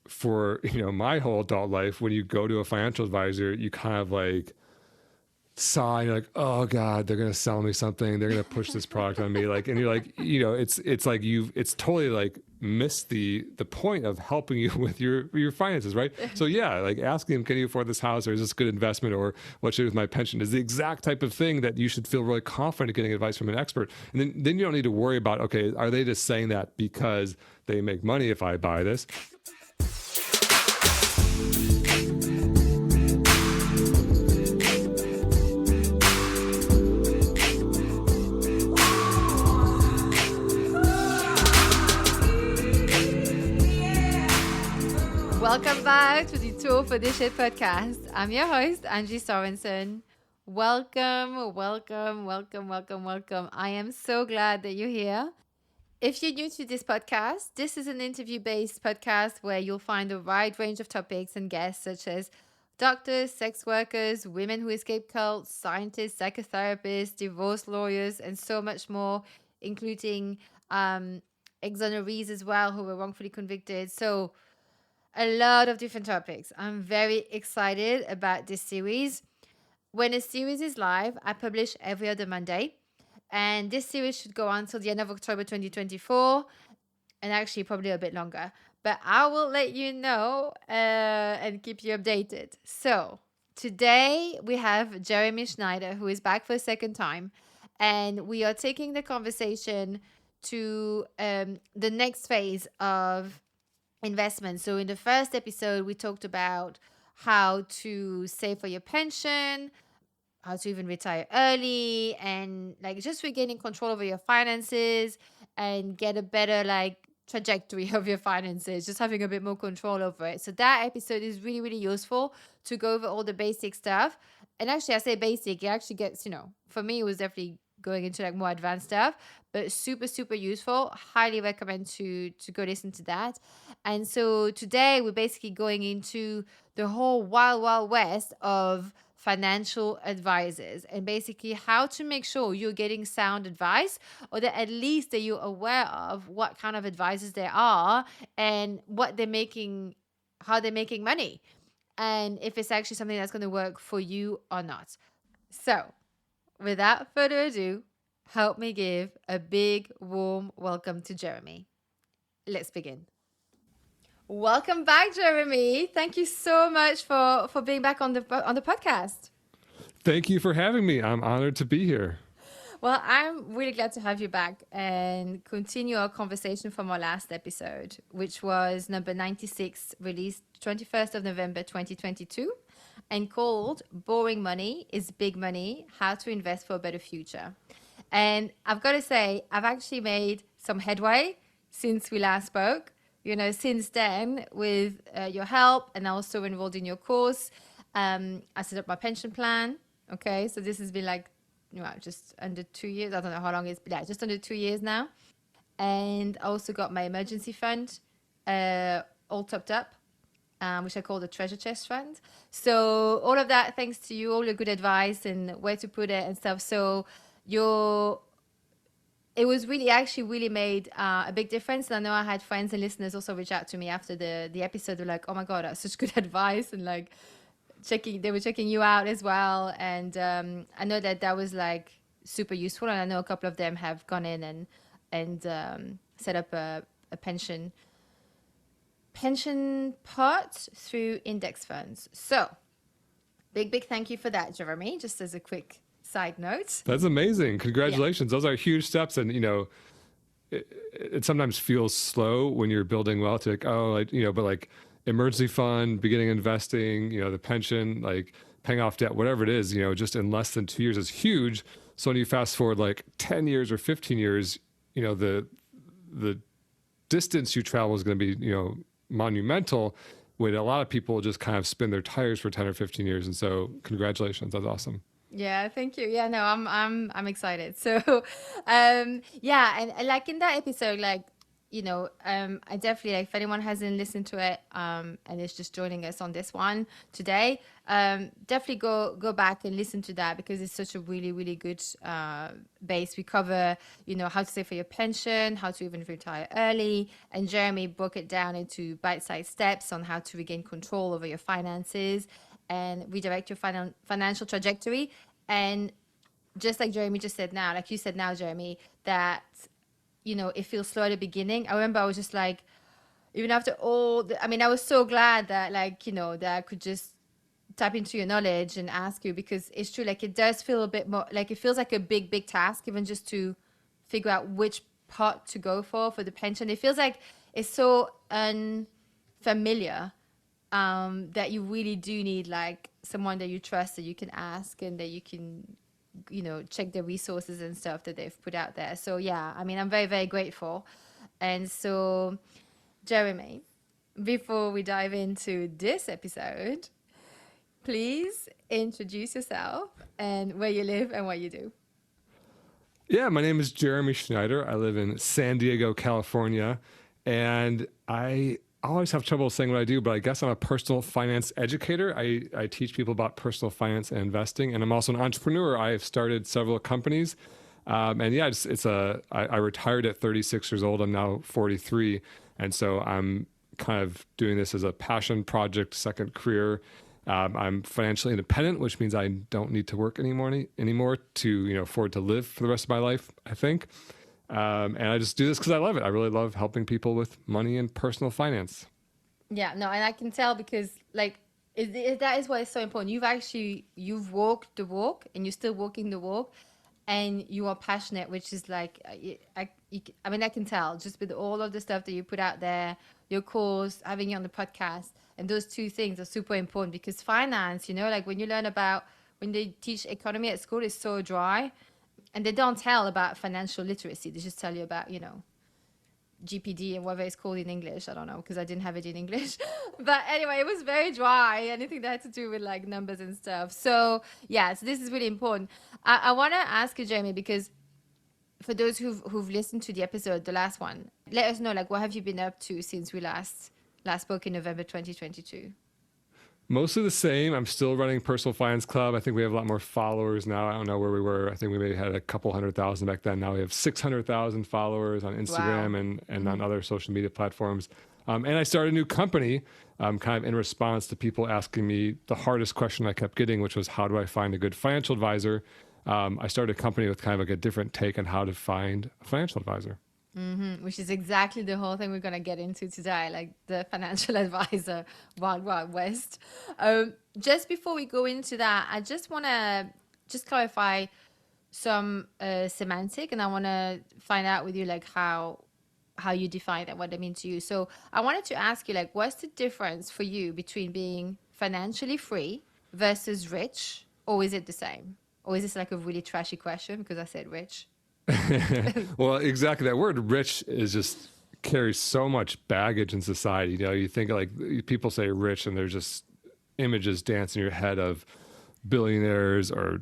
for, my whole adult life, when you go to a financial advisor, you kind of like sigh, you're like, oh God, they're going to sell me something. They're going to push this product on me. Like, and you're like, it's like it's totally like missed the point of helping you with your finances, right? So yeah, like asking them, can you afford this house, or is this a good investment, or what should I do with my pension, is the exact type of thing that you should feel really confident getting advice from an expert. And then you don't need to worry about, okay, are they just saying that because they make money if I buy this? Welcome back to the Tour for This Shit podcast. I'm your host, Angie Sorensen. Welcome. I am so glad that you're here. If you're new to this podcast, this is an interview-based podcast where you'll find a wide range of topics and guests such as doctors, sex workers, women who escape cults, scientists, psychotherapists, divorce lawyers, and so much more, including exonerees as well who were wrongfully convicted. So a lot of different topics. I'm very excited about this series. When a series is live, I publish every other Monday. And this series should go on till the end of October 2024. And actually probably a bit longer. But I will let you know and keep you updated. So today we have Jeremy Schneider, who is back for a second time. And we are taking the conversation to the next phase of investment. So in the first episode, we talked about how to save for your pension, how to even retire early, and like just regaining control over your finances and get a better like trajectory of your finances, just having a bit more control over it. So that episode is really, really useful to go over all the basic stuff. And actually, I say basic, it actually gets, for me, it was definitely going into like more advanced stuff, but super, super useful. Highly recommend to go listen to that. And so today we're basically going into the whole wild, wild west of financial advisors and basically how to make sure you're getting sound advice, or that at least that you're aware of what kind of advisors there are and what they're making, how they're making money, and if it's actually something that's going to work for you or not. So without further ado, help me give a big, warm welcome to Jeremy. Let's begin. Welcome back, Jeremy. Thank you so much for being back on the podcast. Thank you for having me. I'm honored to be here. Well, I'm really glad to have you back and continue our conversation from our last episode, which was number 96, released 21st of November 2022. And called Boring Money is Big Money, How to Invest for a Better Future. And I've got to say, I've actually made some headway since we last spoke. Since then, with your help, and also enrolled in your course, I set up my pension plan. Okay, so this has been like, just under 2 years. I don't know how long it's been. Yeah, just under 2 years now. And I also got my emergency fund all topped up, which I call the treasure chest fund. So all of that, thanks to you, all your good advice and where to put it and stuff. So it was really made a big difference. And I know I had friends and listeners also reach out to me after the episode. They're like, oh my God, that's such good advice. And like they were checking you out as well. And I know that was like super useful. And I know a couple of them have gone in and set up a pension pot through index funds. So big thank you for that, Jeremy, just as a quick side note. That's amazing. Congratulations. Yeah. Those are huge steps. And, it sometimes feels slow when you're building wealth. Like, but like emergency fund, beginning investing, the pension, like paying off debt, whatever it is, just in less than 2 years is huge. So when you fast forward like 10 years or 15 years, the distance you travel is going to be, monumental, when a lot of people just kind of spin their tires for 10 or 15 years. And so congratulations. That's awesome. Yeah, thank you. Yeah, no, I'm excited. So, and like in that episode, like I definitely, like, if anyone hasn't listened to it, and is just joining us on this one today, definitely go back and listen to that, because it's such a really, really good base. We cover, how to save for your pension, how to even retire early, and Jeremy broke it down into bite-sized steps on how to regain control over your finances and redirect your financial trajectory. And just like Jeremy just said now, like you said now, Jeremy, that it feels slow at the beginning. I remember I was just like, even after I mean, I was so glad that, like, that I could just tap into your knowledge and ask you, because it's true, like, it does feel a bit more, like, it feels like a big task, even just to figure out which pot to go for the pension. It feels like it's so unfamiliar, that you really do need, like, someone that you trust, that you can ask, and that you can check the resources and stuff that they've put out there. So yeah, I mean, I'm very, very grateful. And so, Jeremy, before we dive into this episode, please introduce yourself and where you live and what you do. Yeah, my name is Jeremy Schneider. I live in San Diego, California, and I always have trouble saying what I do, but I guess I'm a personal finance educator. I teach people about personal finance and investing, and I'm also an entrepreneur. I have started several companies, and yeah, I retired at 36 years old. I'm now 43, and so I'm kind of doing this as a passion project, second career. I'm financially independent, which means I don't need to work anymore to afford to live for the rest of my life, I think. And I just do this because I love it. I really love helping people with money and personal finance. Yeah, no, and I can tell, because, like, that is why it's so important. You've walked the walk, and you're still walking the walk, and you are passionate, which is like, I mean, I can tell just with all of the stuff that you put out there, your course, having you on the podcast, and those two things are super important, because finance, like, when they teach economy at school, is so dry, and they don't tell about financial literacy. They just tell you about, GPD and whatever it's called in English. I don't know, because I didn't have it in English. But anyway, it was very dry. Anything that had to do with, like, numbers and stuff. So yeah, so this is really important. I want to ask you, Jamie, because for those who've listened to the episode, the last one, let us know, like, what have you been up to since we last spoke in November 2022? Mostly the same. I'm still running Personal Finance Club. I think we have a lot more followers now. I don't know where we were. I think we maybe had a couple 100,000 back then. Now we have 600,000 followers on Instagram. Wow. and on other social media platforms. And I started a new company kind of in response to people asking me the hardest question I kept getting, which was, how do I find a good financial advisor? I started a company with kind of like a different take on how to find a financial advisor. Which is exactly the whole thing we're going to get into today, like the financial advisor, Wild Wild West. Just before we go into that, I just want to just clarify some semantic, and I want to find out with you, like, how you define that, what they mean to you. So I wanted to ask you, like, what's the difference for you between being financially free versus rich, or is it the same? Or is this like a really trashy question because I said rich? Well, exactly. That word rich is just carries so much baggage in society. You think, like, people say rich and there's just images dance in your head of billionaires or,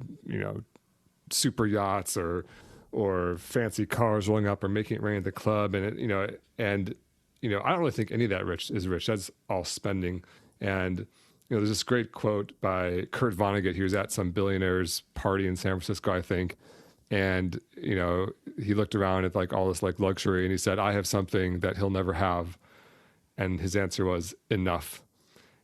super yachts or fancy cars rolling up or making it rain at the club. And, I don't really think any of that rich is rich. That's all spending. And, there's this great quote by Kurt Vonnegut. He was at some billionaire's party in San Francisco, I think. And, he looked around at, like, all this, like, luxury, and he said, I have something that he'll never have. And his answer was enough.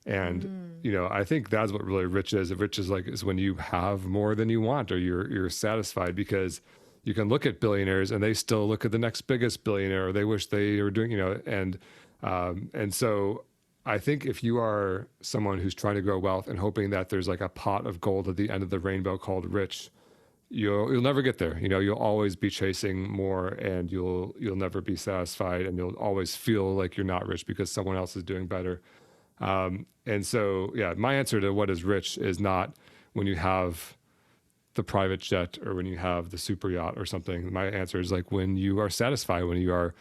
And, I think that's what really rich is. Rich is when you have more than you want, or you're satisfied, because you can look at billionaires and they still look at the next biggest billionaire, or they wish they were doing, and so I think if you are someone who's trying to grow wealth and hoping that there's, like, a pot of gold at the end of the rainbow called rich, you'll never get there. You'll always be chasing more, and you'll never be satisfied, and you'll always feel like you're not rich because someone else is doing better. And so, yeah, my answer to what is rich is not when you have the private jet or when you have the super yacht or something. My answer is, like, when you are satisfied, when you are,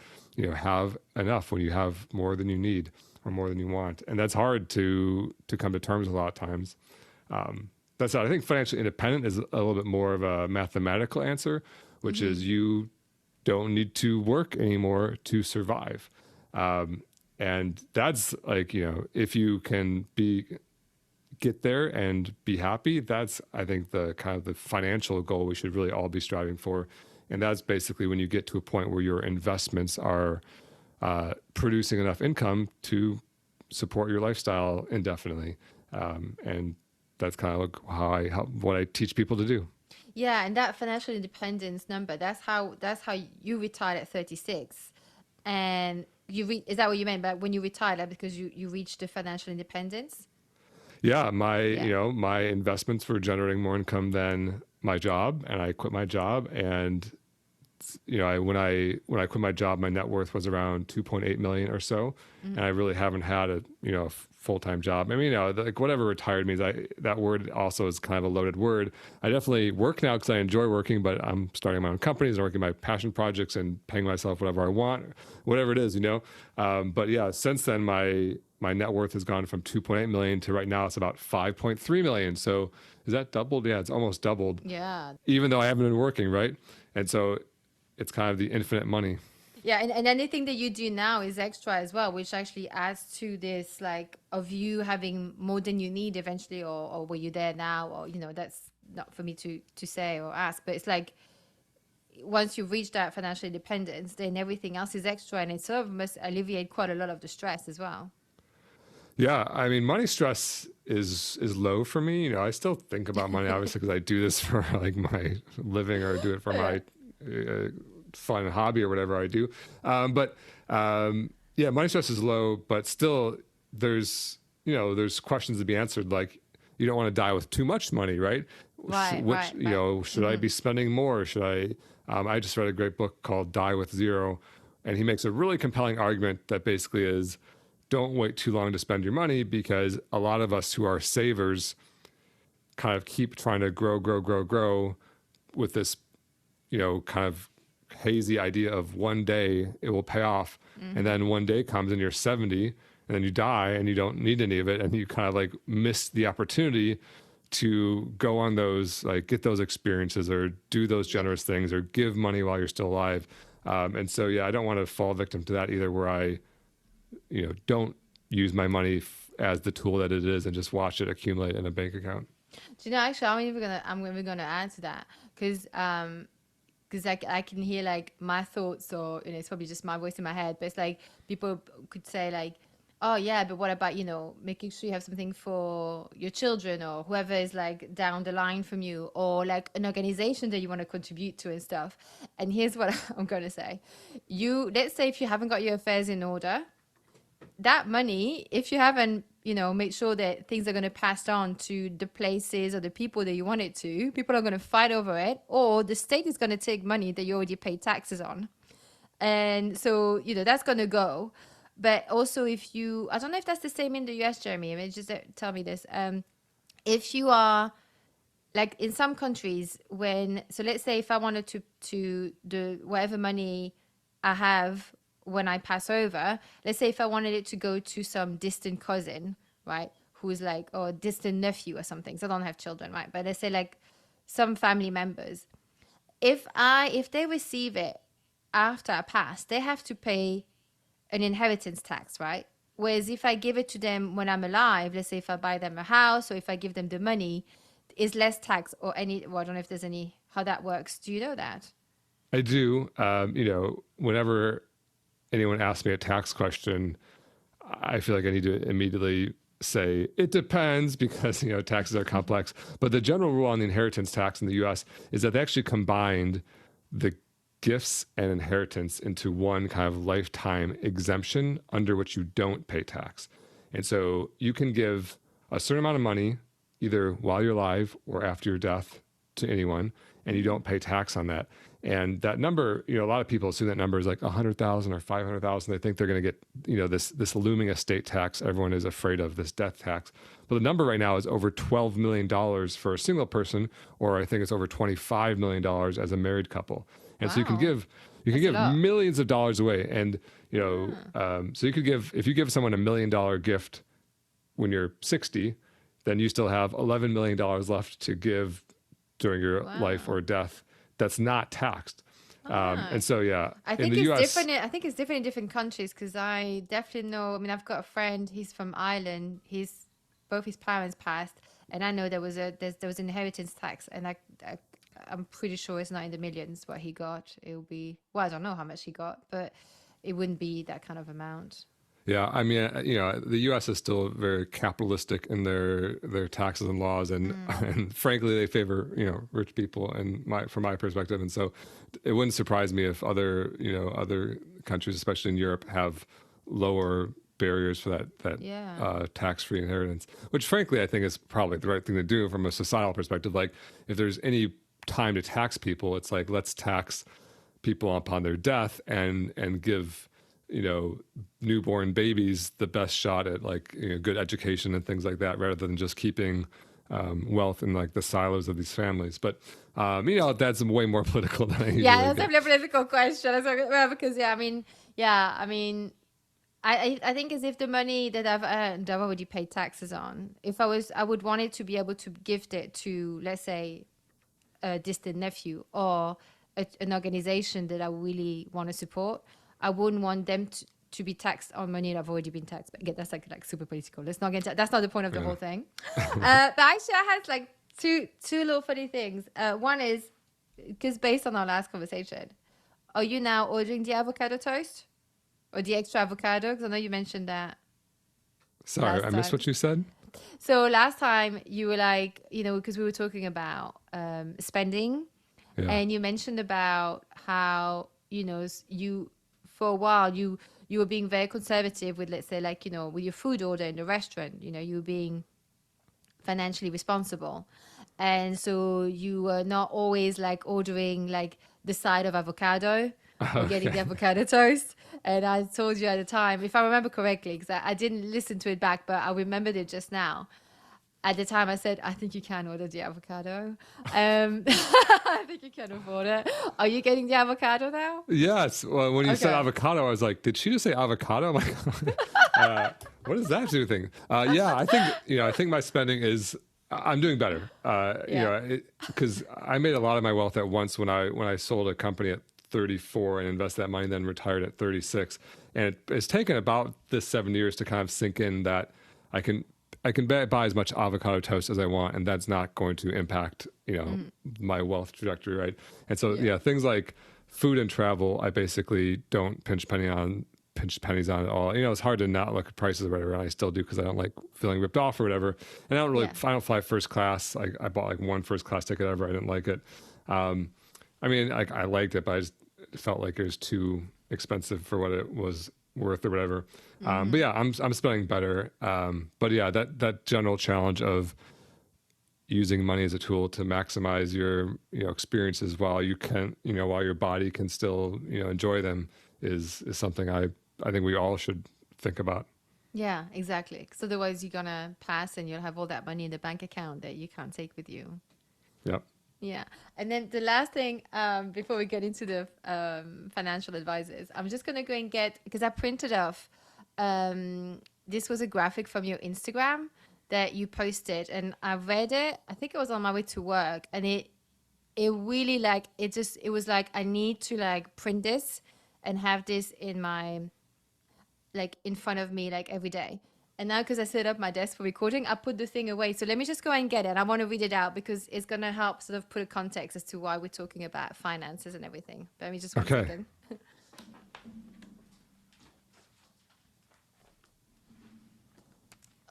have enough, when you have more than you need or more than you want. And that's hard to come to terms with a lot of times. That's I think financially independent is a little bit more of a mathematical answer, which is you don't need to work anymore to survive. And that's like, if you can get there and be happy, that's, I think, the kind of the financial goal we should really all be striving for. And that's basically when you get to a point where your investments are producing enough income to support your lifestyle indefinitely. And that's kind of like what I teach people to do. Yeah, and that financial independence number, that's how you retired at 36. And is that what you meant? But when you retired, like, because you reached the financial independence? Yeah, Yeah. my investments were generating more income than my job, and I quit my job. And when I quit my job, my net worth was around 2.8 million or so, and I really haven't had a full-time job. I mean, like whatever retired means, that word also is kind of a loaded word. I definitely work now because I enjoy working, but I'm starting my own companies and working my passion projects and paying myself whatever I want, whatever it is. But yeah, since then my net worth has gone from 2.8 million to right now it's about 5.3 million. So is that doubled? Yeah, it's almost doubled. Yeah. Even though I haven't been working, right? And so it's kind of the infinite money. Yeah, and anything that you do now is extra as well, which actually adds to this, like, of you having more than you need eventually, or were you there now, or that's not for me to say or ask, but it's like once you reach that financial independence, then everything else is extra, and it sort of must alleviate quite a lot of the stress as well. Yeah, I mean, money stress is low for me. I still think about money obviously because I do this for like my living or do it for Yeah. my fun hobby or whatever I do. Yeah, money stress is low, but still there's questions to be answered. Like you don't want to die with too much money, right? Right, right, right. Should I be spending more? Should I? I just read a great book called Die with Zero, and he makes a really compelling argument that basically is don't wait too long to spend your money because a lot of us who are savers kind of keep trying to grow with this, kind of hazy idea of one day it will pay off. And then one day comes and you're 70 and then you die and you don't need any of it. And you kind of like miss the opportunity to go on those, like get those experiences or do those generous things or give money while you're still alive. And so, yeah, I don't want to fall victim to that either where I, don't use my money as the tool that it is and just watch it accumulate in a bank account. Do you know, actually, I'm even gonna add to that, because I can hear like my thoughts, or it's probably just my voice in my head, but it's like people could say like, oh yeah, but what about making sure you have something for your children or whoever is like down the line from you, or like an organization that you want to contribute to and stuff. And here's what I'm gonna say: let's say if you haven't got your affairs in order, that money, if you haven't, make sure that things are going to pass on to the places or the people that you want it to, people are going to fight over it, or the state is going to take money that you already paid taxes on. And so, that's going to go. But also, I don't know if that's the same in the US, Jeremy. I mean, just tell me this. If you are, like in some countries, so let's say if I wanted to the whatever money I have when I pass over, let's say if I wanted it to go to some distant cousin, right, who's like, or distant nephew or something, so I don't have children, right, but let's say like some family members, if they receive it after I pass, they have to pay an inheritance tax, right? Whereas if I give it to them when I'm alive, let's say if I buy them a house or if I give them the money, is less tax or well, I don't know if there's any, how that works. Do you know that? I do. Whenever anyone asks me a tax question, I feel like I need to immediately say it depends because taxes are complex. But the general rule on the inheritance tax in the U.S. is that they actually combined the gifts and inheritance into one kind of lifetime exemption under which you don't pay tax. And so you can give a certain amount of money either while you're alive or after your death to anyone, and you don't pay tax on that. And that number, a lot of people assume that number is like 100,000 or 500,000. They think they're going to get, this looming estate tax everyone is afraid of, this death tax. But the number right now is over $12 million for a single person, or I think it's over $25 million as a married couple. And so you can Wow. give That's a lot. millions of dollars away. And, so you could if you give someone $1 million gift when you're 60, then you still have $11 million left to give during your life Wow. or death that's not taxed. Ah, And so, yeah, I in think the it's US, different. I think it's different in different countries because I definitely know. I mean, I've got a friend. He's from Ireland. He's both his parents passed, and I know there was inheritance tax, and I'm pretty sure it's not in the millions what he got. It will be well, I don't know how much he got, but it wouldn't be that kind of amount. yeah, I mean, the U.S. is still very capitalistic in their taxes and laws, and Mm. and frankly, they favor rich people, and from my perspective, and so it wouldn't surprise me if other countries, especially in Europe, have lower barriers for that Yeah. tax-free inheritance. Which, frankly, I think is probably the right thing to do from a societal perspective. Like, if there's any time to tax people, it's like let's tax people upon their death and give newborn babies the best shot at like good education and things like that, rather than just keeping wealth in like the silos of these families. But that's way more political than I Yeah, usually that's get. definitely a political question. Well, because I mean, I think as if the money that I've earned, I've already paid taxes on. If I would want it to be able to gift it to, let's say, a distant nephew or an organization that I really want to support. I wouldn't want them to be taxed on money that I've already been taxed. But again, that's like super political. Let's not get into, that's not the point of the Yeah. whole thing. But actually, I had like two little funny things. One is because based on our last conversation, are you now ordering the avocado toast or the extra avocado? Because I know you mentioned that Sorry, last I missed time. what you said. So last time you were like, because we were talking about spending, Yeah. and you mentioned about how you for a while you were being very conservative with, let's say, like with your food order in the restaurant. You were being financially responsible, and so you were not always like ordering like the side of avocado or getting Okay. the avocado toast. And I told you at the time, if I remember correctly, because I didn't listen to it back, but I remembered it just now. At the time, I said, I think you can order the avocado. I think you can afford it. Are you getting the avocado now? Yes. Well, when you said Okay. avocado, I was like, did she just say avocado? I'm like, what does that do thing? Yeah, I think my spending is, I'm doing better. Yeah. Because I made a lot of my wealth at once when I sold a company at 34 and invested that money, then retired at 36. And it's taken about this 7 years to kind of sink in that I can buy as much avocado toast as I want, and that's not going to impact my wealth trajectory, right? And so Yeah. things like food and travel, I basically don't pinch pennies on at all. It's hard to not look at prices or whatever, and I still do because I don't like feeling ripped off or whatever. And Yeah. I don't fly first class. I bought like one first class ticket ever. I didn't like it. I mean, I liked it, but I just felt like it was too expensive for what it was worth or whatever. But yeah, I'm spending better. But yeah, that general challenge of using money as a tool to maximize your experiences while while your body can still enjoy them is something I think we all should think about. Yeah, exactly. Because otherwise, you're gonna pass, and you'll have all that money in the bank account that you can't take with you. Yeah. Yeah. And then the last thing, before we get into the financial advisors, I'm just going to go and get, because I printed off, this was a graphic from your Instagram that you posted, and I read it. I think it was on my way to work, and it really like, it was like, I need to like print this and have this in my, like in front of me, like every day. And now, because I set up my desk for recording, I put the thing away. So let me just go and get it. I want to read it out because it's going to help sort of put a context as to why we're talking about finances and everything. Bear me just one Okay. second.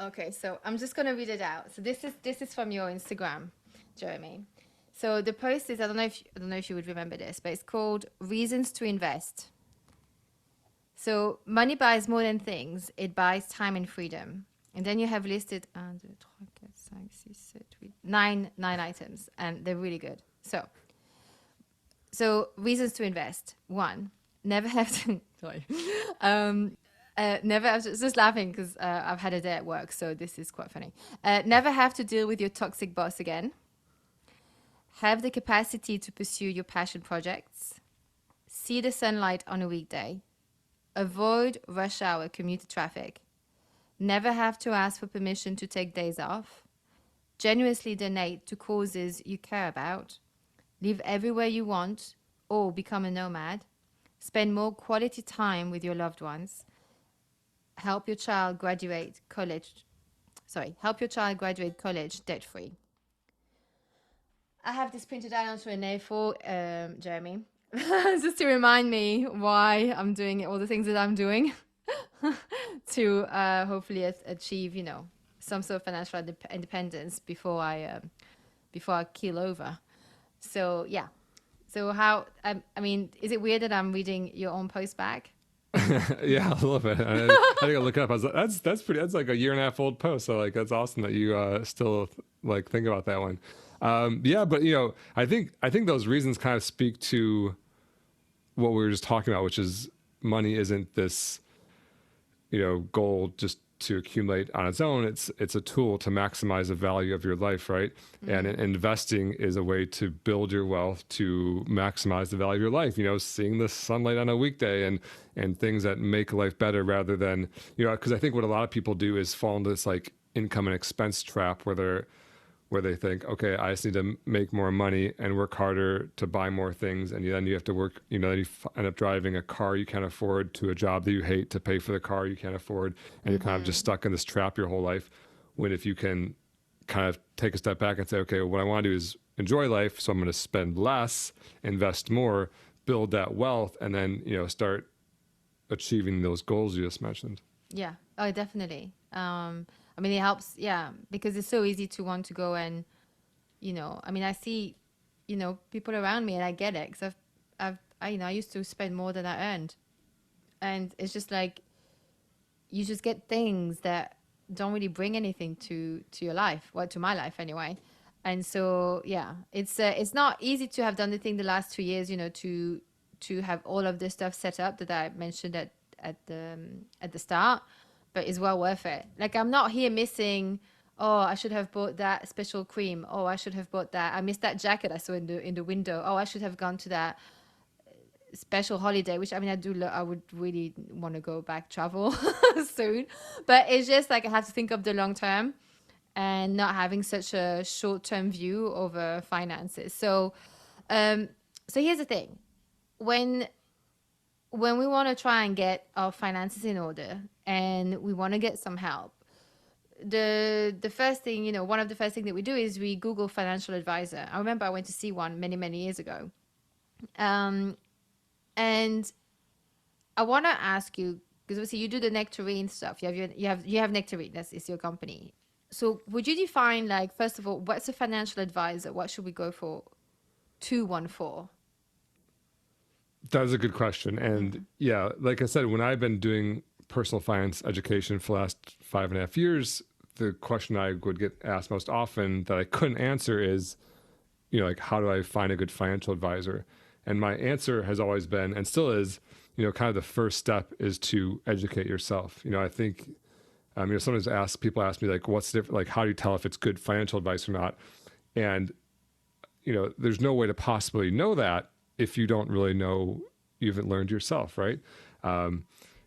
Okay, so I'm just going to read it out. So this is from your Instagram, Jeremy. So the post is, I don't know if you would remember this, but it's called Reasons to Invest. So money buys more than things. It buys time and freedom. And then you have listed 1, 2, 3, 4, 5, 6, 7, 8, 9 items, and they're really good. So reasons to invest. 1, never have to. Sorry. Never have to, just laughing because I've had a day at work, so this is quite funny. Never have to deal with your toxic boss again. Have the capacity to pursue your passion projects. See the sunlight on a weekday. Avoid rush hour commuter traffic. Never have to ask for permission to take days off. Generously donate to causes you care about. Live everywhere you want or become a nomad, spend more quality time with your loved ones, help your child graduate college, debt free. I have this printed out onto an A4, Jeremy, just to remind me why I'm doing all the things that I'm doing to hopefully achieve, some sort of financial independence before I keel over. So yeah. So how? I mean, is it weird that I'm reading your own post back? Yeah, I love it. I think I look up. I was like, that's pretty. That's like a year and a half old post. So like, that's awesome that you still like think about that one. Yeah, but I think those reasons kind of speak to what we were just talking about, which is money isn't this goal just to accumulate on its own. It's a tool to maximize the value of your life, right? And investing is a way to build your wealth to maximize the value of your life. Seeing the sunlight on a weekday and things that make life better, rather than because I think what a lot of people do is fall into this like income and expense trap where they think, okay, I just need to make more money and work harder to buy more things. And then you have to work, then you end up driving a car you can't afford to a job that you hate to pay for the car you can't afford. And you're kind of just stuck in this trap your whole life. When if you can kind of take a step back and say, okay, well, what I want to do is enjoy life. So I'm going to spend less, invest more, build that wealth, and then, start achieving those goals you just mentioned. Yeah. Oh, definitely. I mean, it helps, yeah, because it's so easy to want to go and, I mean, I see, people around me, and I get it, because I used to spend more than I earned, and it's just like, you just get things that don't really bring anything to your life, well, to my life anyway, and so yeah, it's not easy to have done the thing the last 2 years, to have all of this stuff set up that I mentioned at the start. But it's well worth it. Like, I'm not here missing, oh, I should have bought that special cream. Oh, I should have bought that. I missed that jacket I saw in the window. Oh, I should have gone to that special holiday, which I mean, I would really want to go back travel soon. But it's just like I have to think of the long term and not having such a short term view over finances. So here's the thing. When we want to try and get our finances in order and we want to get some help, the first thing, one of the first things that we do is we Google financial advisor. I remember I went to see one many, many years ago. And I want to ask you, because obviously you do the Nectarine stuff. You have Nectarine, is your company. So would you define, like, first of all, what's a financial advisor? What should we go to one for? That was a good question. And yeah, like I said, when I've been doing personal finance education for the last 5.5 years, the question I would get asked most often that I couldn't answer is, like, how do I find a good financial advisor? And my answer has always been, and still is, kind of the first step is to educate yourself. I think, sometimes people ask me, like, what's different? Like, how do you tell if it's good financial advice or not? And, there's no way to possibly know that if you don't really know, you haven't learned yourself, right?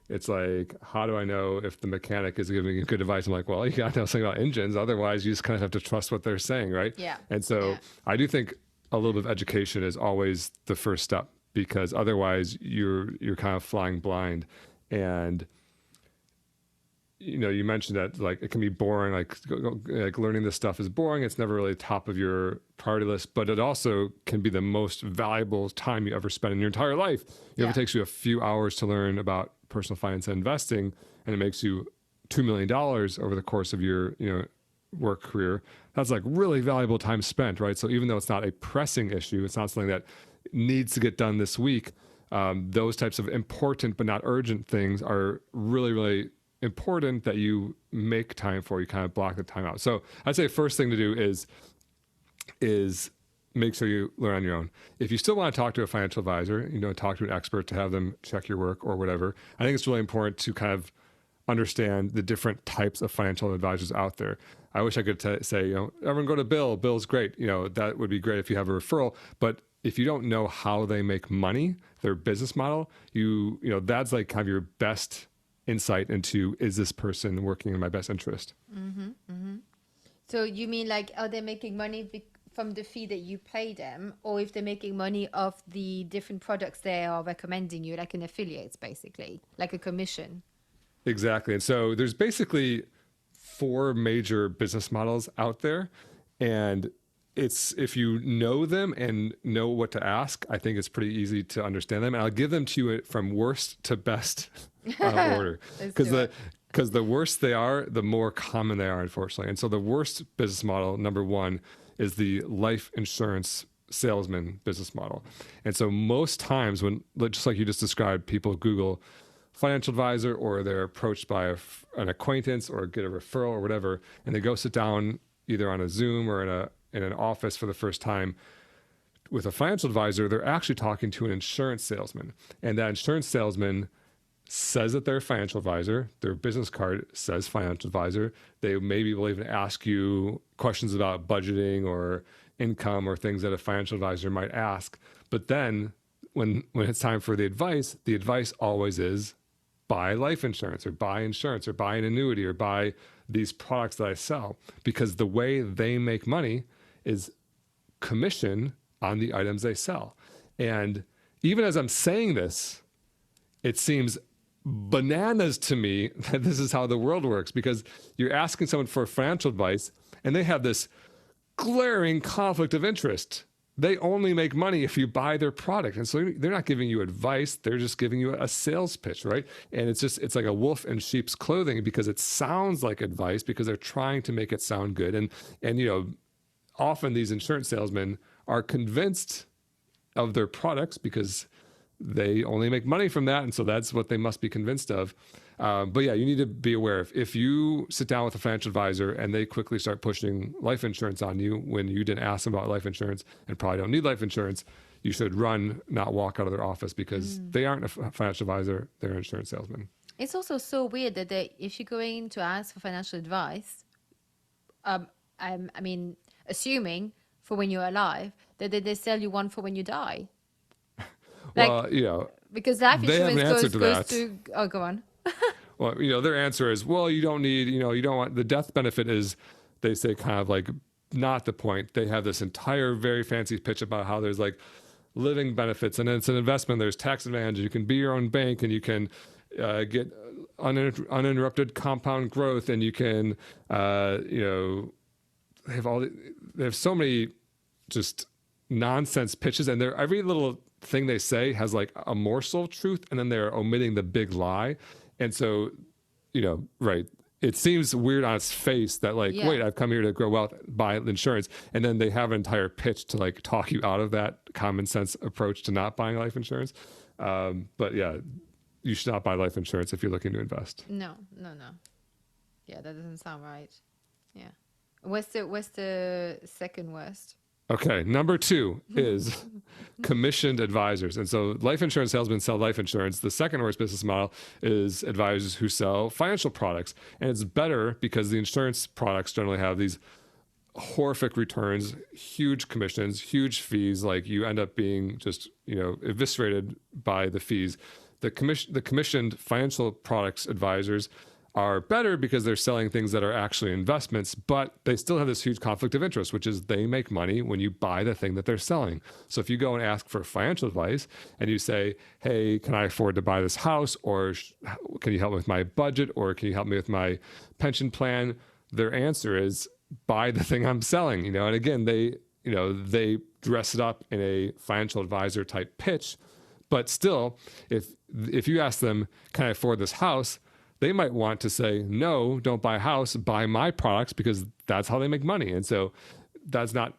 It's like, how do I know if the mechanic is giving good advice? I'm like, well, you got to know something about engines. Otherwise, you just kind of have to trust what they're saying, right? Yeah. And so I do think a little bit of education is always the first step, because otherwise you're kind of flying blind. And you mentioned that, like, it can be boring, like learning this stuff is boring. It's never really top of your priority list, but it also can be the most valuable time you ever spend in your entire life. If it takes you a few hours to learn about personal finance and investing, and it makes you $2 million over the course of your, work career, that's like really valuable time spent, right? So even though it's not a pressing issue, it's not something that needs to get done this week. Those types of important but not urgent things are really, really important that you make time for. You kind of block the time out. So I'd say first thing to do is make sure you learn on your own. If you still want to talk to a financial advisor, talk to an expert to have them check your work or whatever, I think it's really important to kind of understand the different types of financial advisors out there. I wish I could say, everyone go to Bill. Bill's great. That would be great if you have a referral. But if you don't know how they make money, their business model, that's like kind of your best insight into, is this person working in my best interest? So you mean, like, are they making money from the fee that you pay them, or if they're making money off the different products they are recommending you, like an affiliate, basically, like a commission. Exactly. And so there's basically four major business models out there. And it's, if you know them and know what to ask, I think it's pretty easy to understand them. And I'll give them to you from worst to best order. Because the worse they are, the more common they are, unfortunately. And so the worst business model, number one, is the life insurance salesman business model. And so most times when, just like you just described, people Google financial advisor, or they're approached by an acquaintance or get a referral or whatever, and they go sit down either on a Zoom or in an office for the first time with a financial advisor, they're actually talking to an insurance salesman. And that insurance salesman says that they're a financial advisor. Their business card says financial advisor. They maybe will even ask you questions about budgeting or income or things that a financial advisor might ask. But then when it's time for the advice always is buy life insurance or buy insurance or buy an annuity or buy these products that I sell, because the way they make money is commission on the items they sell. And even as I'm saying this, it seems bananas to me that this is how the world works, because you're asking someone for financial advice and they have this glaring conflict of interest. They only make money if you buy their product. And so they're not giving you advice. They're just giving you a sales pitch, right? And it's like a wolf in sheep's clothing, because it sounds like advice because they're trying to make it sound good. And often these insurance salesmen are convinced of their products because they only make money from that. And so that's what they must be convinced of. But yeah, you need to be aware if you sit down with a financial advisor and they quickly start pushing life insurance on you when you didn't ask them about life insurance and probably don't need life insurance, you should run, not walk out of their office, because they aren't a financial advisor, they're an insurance salesman. It's also so weird that if you're going to ask for financial advice, I mean, assuming for when you're alive, that they sell you one for when you die. Well, because life insurance goes to, oh, go on. Well, their answer is, well, you don't need, you don't want, the death benefit is, they say, kind of like not the point. They have this entire very fancy pitch about how there's like living benefits, and it's an investment. There's tax advantage. You can be your own bank, and you can get uninterrupted compound growth, and you can, they have so many just nonsense pitches, and every little thing they say has like a morsel of truth, and then they're omitting the big lie. And so, right, it seems weird on its face that wait, I've come here to grow wealth, buy insurance, and then they have an entire pitch to like talk you out of that common sense approach to not buying life insurance. But yeah, you should not buy life insurance if you're looking to invest. No. Yeah, that doesn't sound right. Yeah. What's the second worst? Okay, number 2 is commissioned advisors. And so life insurance salesmen sell life insurance. The second worst business model is advisors who sell financial products. And it's better because the insurance products generally have these horrific returns, huge commissions, huge fees. Like you end up being just, eviscerated by the fees. The commissioned financial products advisors are better because they're selling things that are actually investments, but they still have this huge conflict of interest, which is they make money when you buy the thing that they're selling. So if you go and ask for financial advice and you say, hey, can I afford to buy this house? Or can you help me with my budget? Or can you help me with my pension plan? Their answer is buy the thing I'm selling, and again, they dress it up in a financial advisor type pitch, but still, if you ask them, can I afford this house? They might want to say, no, don't buy a house, buy my products, because that's how they make money. And so that's not,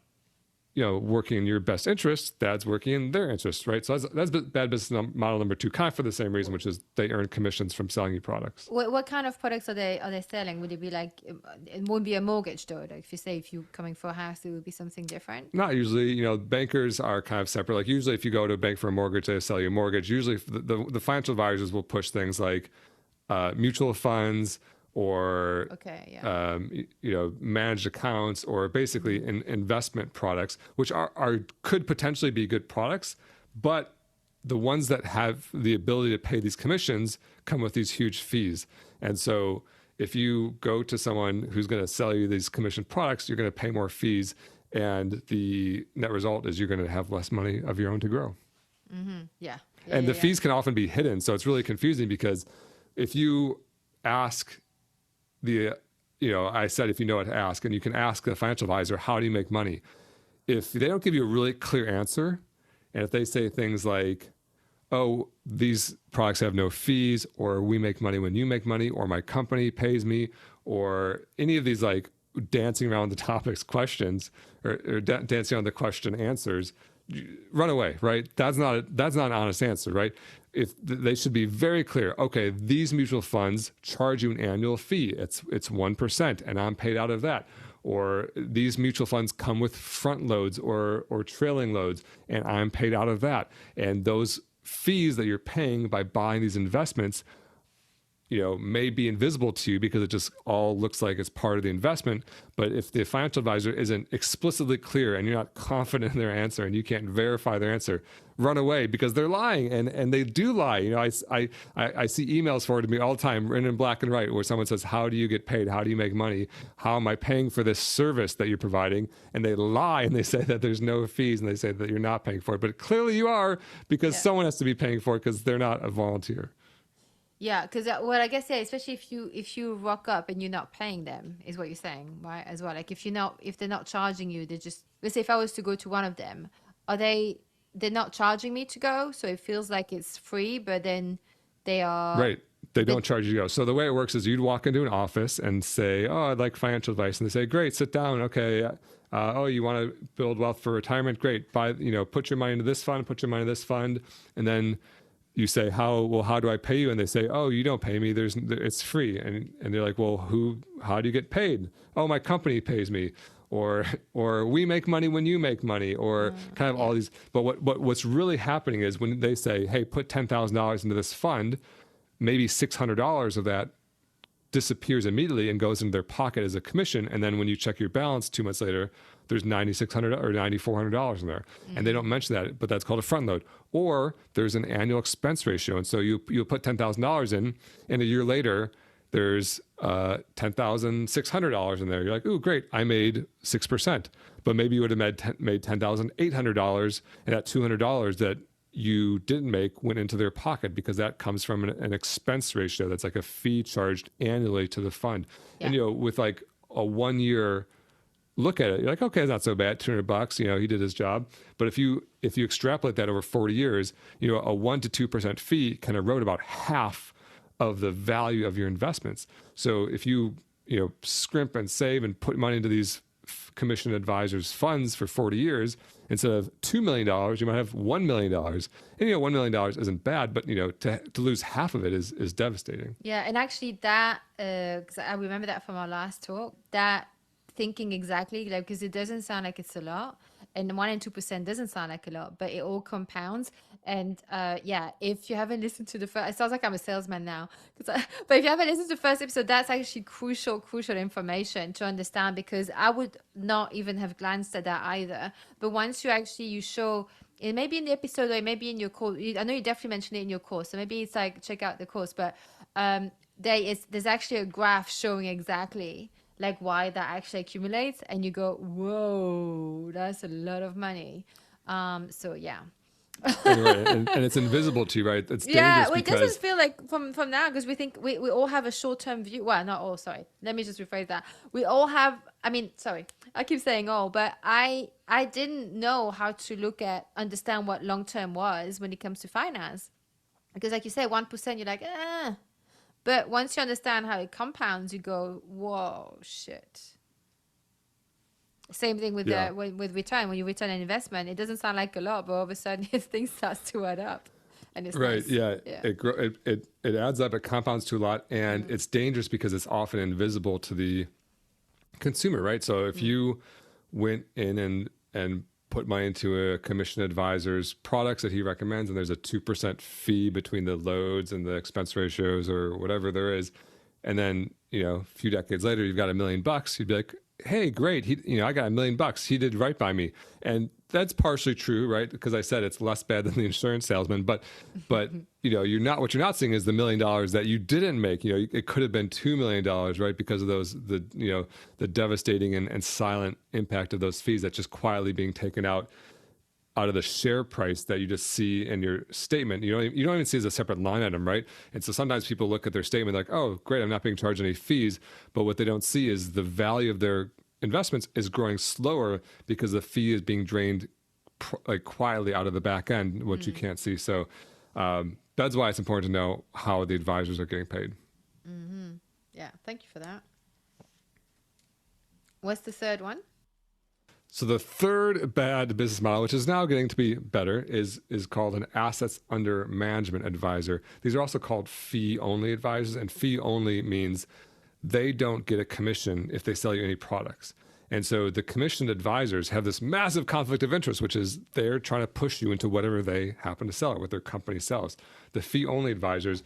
working in your best interest, that's working in their interest, right? So that's bad business model number 2, kind of for the same reason, which is they earn commissions from selling you products. What kind of products are they selling? Would it be like, it won't be a mortgage though? Like if you're coming for a house, it would be something different? Not usually. Bankers are kind of separate. Like usually if you go to a bank for a mortgage, they sell you a mortgage. Usually the financial advisors will push things like mutual funds or managed accounts, or basically investment products, which could potentially be good products, but the ones that have the ability to pay these commissions come with these huge fees. And so if you go to someone who's going to sell you these commission products, you're going to pay more fees. And the net result is you're going to have less money of your own to grow. Yeah. And the fees can often be hidden. So it's really confusing because if you ask I said, if you know what to ask, and you can ask the financial advisor, how do you make money? If they don't give you a really clear answer, and if they say things like, oh, these products have no fees, or we make money when you make money, or my company pays me, or any of these like dancing around the topics questions or dancing on the question answers, run away, right? That's not an honest answer, right? If they should be very clear, okay, these mutual funds charge you an annual fee. It's 1%, and I'm paid out of that. Or these mutual funds come with front loads or trailing loads, and I'm paid out of that. And those fees that you're paying by buying these investments, may be invisible to you because it just all looks like it's part of the investment. But if the financial advisor isn't explicitly clear and you're not confident in their answer and you can't verify their answer, run away because they're lying and they do lie. I see emails forwarded to me all the time written in black and white where someone says, how do you get paid? How do you make money? How am I paying for this service that you're providing? And they lie and they say that there's no fees and they say that you're not paying for it. But clearly you are because someone has to be paying for it because they're not a volunteer. Yeah, because I guess especially if you rock up and you're not paying them, is what you're saying, right? As well, like if they're not charging you, they just, let's say if I was to go to one of them, they're not charging me to go, so it feels like it's free, but then they are right. They don't charge you to go. So the way it works is you'd walk into an office and say, oh, I'd like financial advice, and they say, great, sit down, okay. Oh, you want to build wealth for retirement? Great. Put your money into this fund, put your money into this fund, and then you say, how do I pay you? And they say, oh, you don't pay me. It's free. And they're like, well, how do you get paid? Oh, my company pays me. Or we make money when you make money, or kind of all these. But what's really happening is when they say, hey, put $10,000 into this fund, maybe $600 of that disappears immediately and goes into their pocket as a commission. And then when you check your balance 2 months later, there's $9,600 or $9,400 in there. And they don't mention that, but that's called a front load. Or there's an annual expense ratio. And so you'll put $10,000 in, and a year later, there's $10,600 in there. You're like, ooh, great, I made 6%. But maybe you would have made $10,800, and that $200 that you didn't make went into their pocket because that comes from an expense ratio. That's like a fee charged annually to the fund. Yeah. And, with like a 1 year look at it, you're like, okay, it's not so bad, $200, he did his job. But if you extrapolate that over 40 years, a 1% to 2% fee can erode about half of the value of your investments. So if you scrimp and save and put money into these commission advisors funds for 40 years, instead of $2 million, you might have $1 million. And $1 million isn't bad, but to lose half of it is devastating. Yeah, and actually that, because I remember that from our last talk, that thinking exactly, like, because it doesn't sound like it's a lot, and 1% and 2% doesn't sound like a lot, but it all compounds. And if you haven't listened to the first, it sounds like I'm a salesman now, but if you haven't listened to the first episode, that's actually crucial information to understand, because I would not even have glanced at that either. But once you show, it may be in the episode or it may be in your course. I know you definitely mentioned it in your course, so maybe it's like, check out the course, but there's actually a graph showing exactly like why that actually accumulates, and you go, whoa, that's a lot of money. So yeah. Anyway, and it's invisible to you, right? It's dangerous it doesn't feel like from now, because we think we all have a short-term view. Well, not all, sorry. Let me just rephrase that. We all have, I keep saying all, but I didn't know how to understand what long-term was when it comes to finance. Because like you say, 1%, you're like, But once you understand how it compounds, you go, whoa, shit. Same thing with with return. When you return an investment, it doesn't sound like a lot, but all of a sudden things start to add up. And it's right. Nice. Yeah. It adds up. It compounds to a lot, and it's dangerous because it's often invisible to the consumer, right? So if you went in and put money into a commission advisor's products that he recommends, and there's a 2% fee between the loads and the expense ratios or whatever there is, and then a few decades later you've got $1 million, you'd be like, hey, great, I got $1 million. He did right by me, and that's partially true, right? Because I said it's less bad than the insurance salesman, but what you're not seeing is the $1 million that you didn't make. It could have been $2 million, right? Because of the devastating and silent impact of those fees that just quietly being taken out of the share price that you just see in your statement. You don't even see as a separate line item, right? And so sometimes people look at their statement like, oh, great, I'm not being charged any fees. But what they don't see is the value of their investments is growing slower because the fee is being drained like quietly out of the back end, which you can't see. So that's why it's important to know how the advisors are getting paid. Mm-hmm. Yeah, thank you for that. What's the third one? So the third bad business model, which is now getting to be better, is called an assets under management advisor. These are also called fee-only advisors, and fee-only means they don't get a commission if they sell you any products. And so the commissioned advisors have this massive conflict of interest, which is they're trying to push you into whatever they happen to sell or what their company sells. The fee-only advisors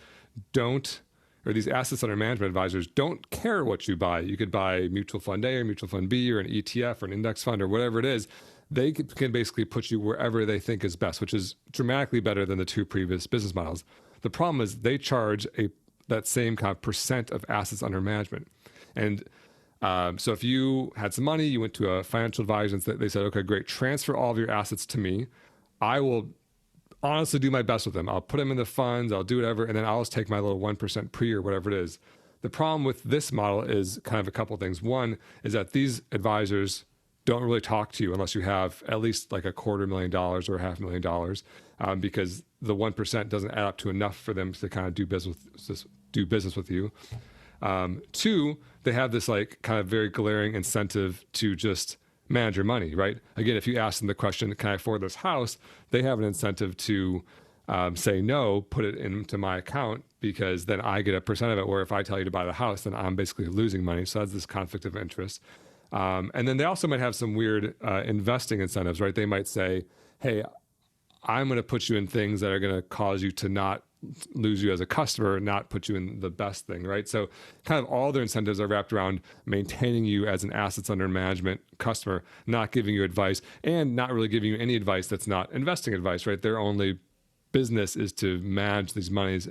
these assets under management advisors don't care what you buy. You could buy mutual fund A or mutual fund B or an ETF or an index fund or whatever it is. They can basically put you wherever they think is best, which is dramatically better than the two previous business models. The problem is they charge that same kind of percent of assets under management. And so if you had some money, you went to a financial advisor and they said, okay, great, transfer all of your assets to me. I will honestly do my best with them. I'll put them in the funds, I'll do whatever, and then I'll just take my little 1% per year, whatever it is. The problem with this model is kind of a couple of things. One is that these advisors don't really talk to you unless you have at least like $250,000 or $500,000, because the 1% doesn't add up to enough for them to kind of do business with you. Two, they have this like kind of very glaring incentive to just manage your money, right? Again, if you ask them the question, can I afford this house? They have an incentive to say no, put it into my account, because then I get a percent of it, where if I tell you to buy the house, then I'm basically losing money. So that's this conflict of interest. And then they also might have some weird investing incentives, right? They might say, hey, I'm going to put you in things that are going to cause you to not lose you as a customer, not put you in the best thing, right? So kind of all their incentives are wrapped around maintaining you as an assets under management customer, not giving you advice, and not really giving you any advice that's not investing advice, right? Their only business is to manage these monies,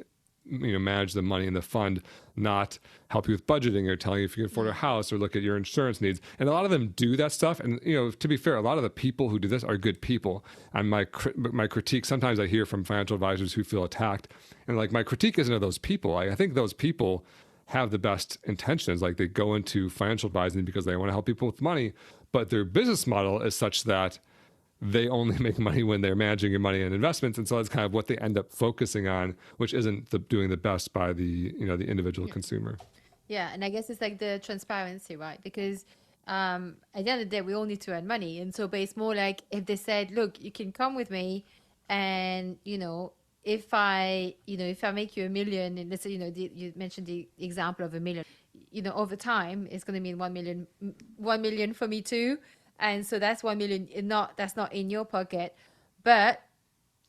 manage the money in the fund, not help you with budgeting or telling you if you can afford a house or look at your insurance needs. And a lot of them do that stuff. And, to be fair, a lot of the people who do this are good people. And my critique, sometimes I hear from financial advisors who feel attacked. And like, my critique isn't of those people. I think those people have the best intentions. Like, they go into financial advising because they want to help people with money, but their business model is such that they only make money when they're managing your money and investments. And so that's kind of what they end up focusing on, which isn't doing the best by the individual consumer. Yeah. And I guess it's like the transparency, right? Because at the end of the day, we all need to earn money. And so, but it's more like if they said, look, you can come with me and, if I make you $1 million, and let's say, you mentioned the example of $1 million, over time, it's going to mean 1 million for me too. And so that's 1 million, that's not in your pocket. But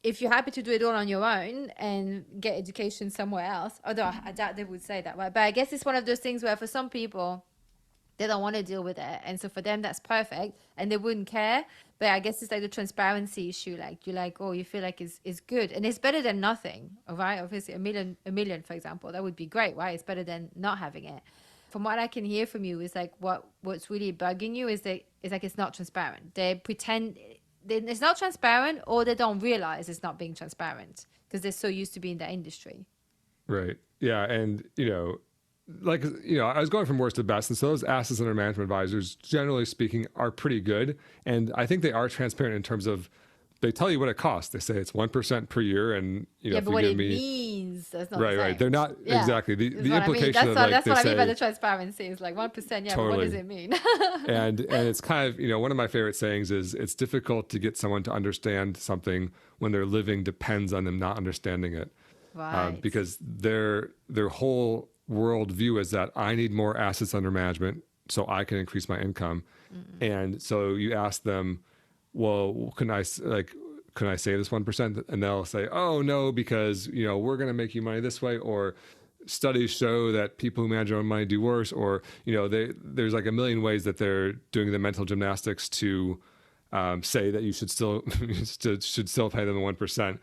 if you're happy to do it all on your own and get education somewhere else, although I doubt they would say that, right? But I guess it's one of those things where for some people, they don't want to deal with it. And so for them, that's perfect and they wouldn't care. But I guess it's like the transparency issue. Like you're like, oh, you feel like it's good. And it's better than nothing, all right? Obviously, a million, for example, that would be great, right? It's better than not having it. From what I can hear from you is like what's really bugging you is that it's not transparent. They pretend it's not transparent, or they don't realize it's not being transparent because they're so used to being in the industry. Right. Yeah. And, I was going from worst to best. And so those assets under management advisors, generally speaking, are pretty good. And I think they are transparent in terms of they tell you what it costs. They say it's 1% per year, and but what it means, that's not right. They're not exactly the implication. That's what I mean by the transparency is like 1%. Yeah, totally. But what does it mean? and it's kind of one of my favorite sayings is it's difficult to get someone to understand something when their living depends on them not understanding it, right? Because their whole world view is that I need more assets under management so I can increase my income, and so you ask them, well, can I save this 1%? And they'll say, oh no, because we're going to make you money this way, or studies show that people who manage their own money do worse, or there's like a million ways that they're doing the mental gymnastics to say that you should still should still pay them the 1%.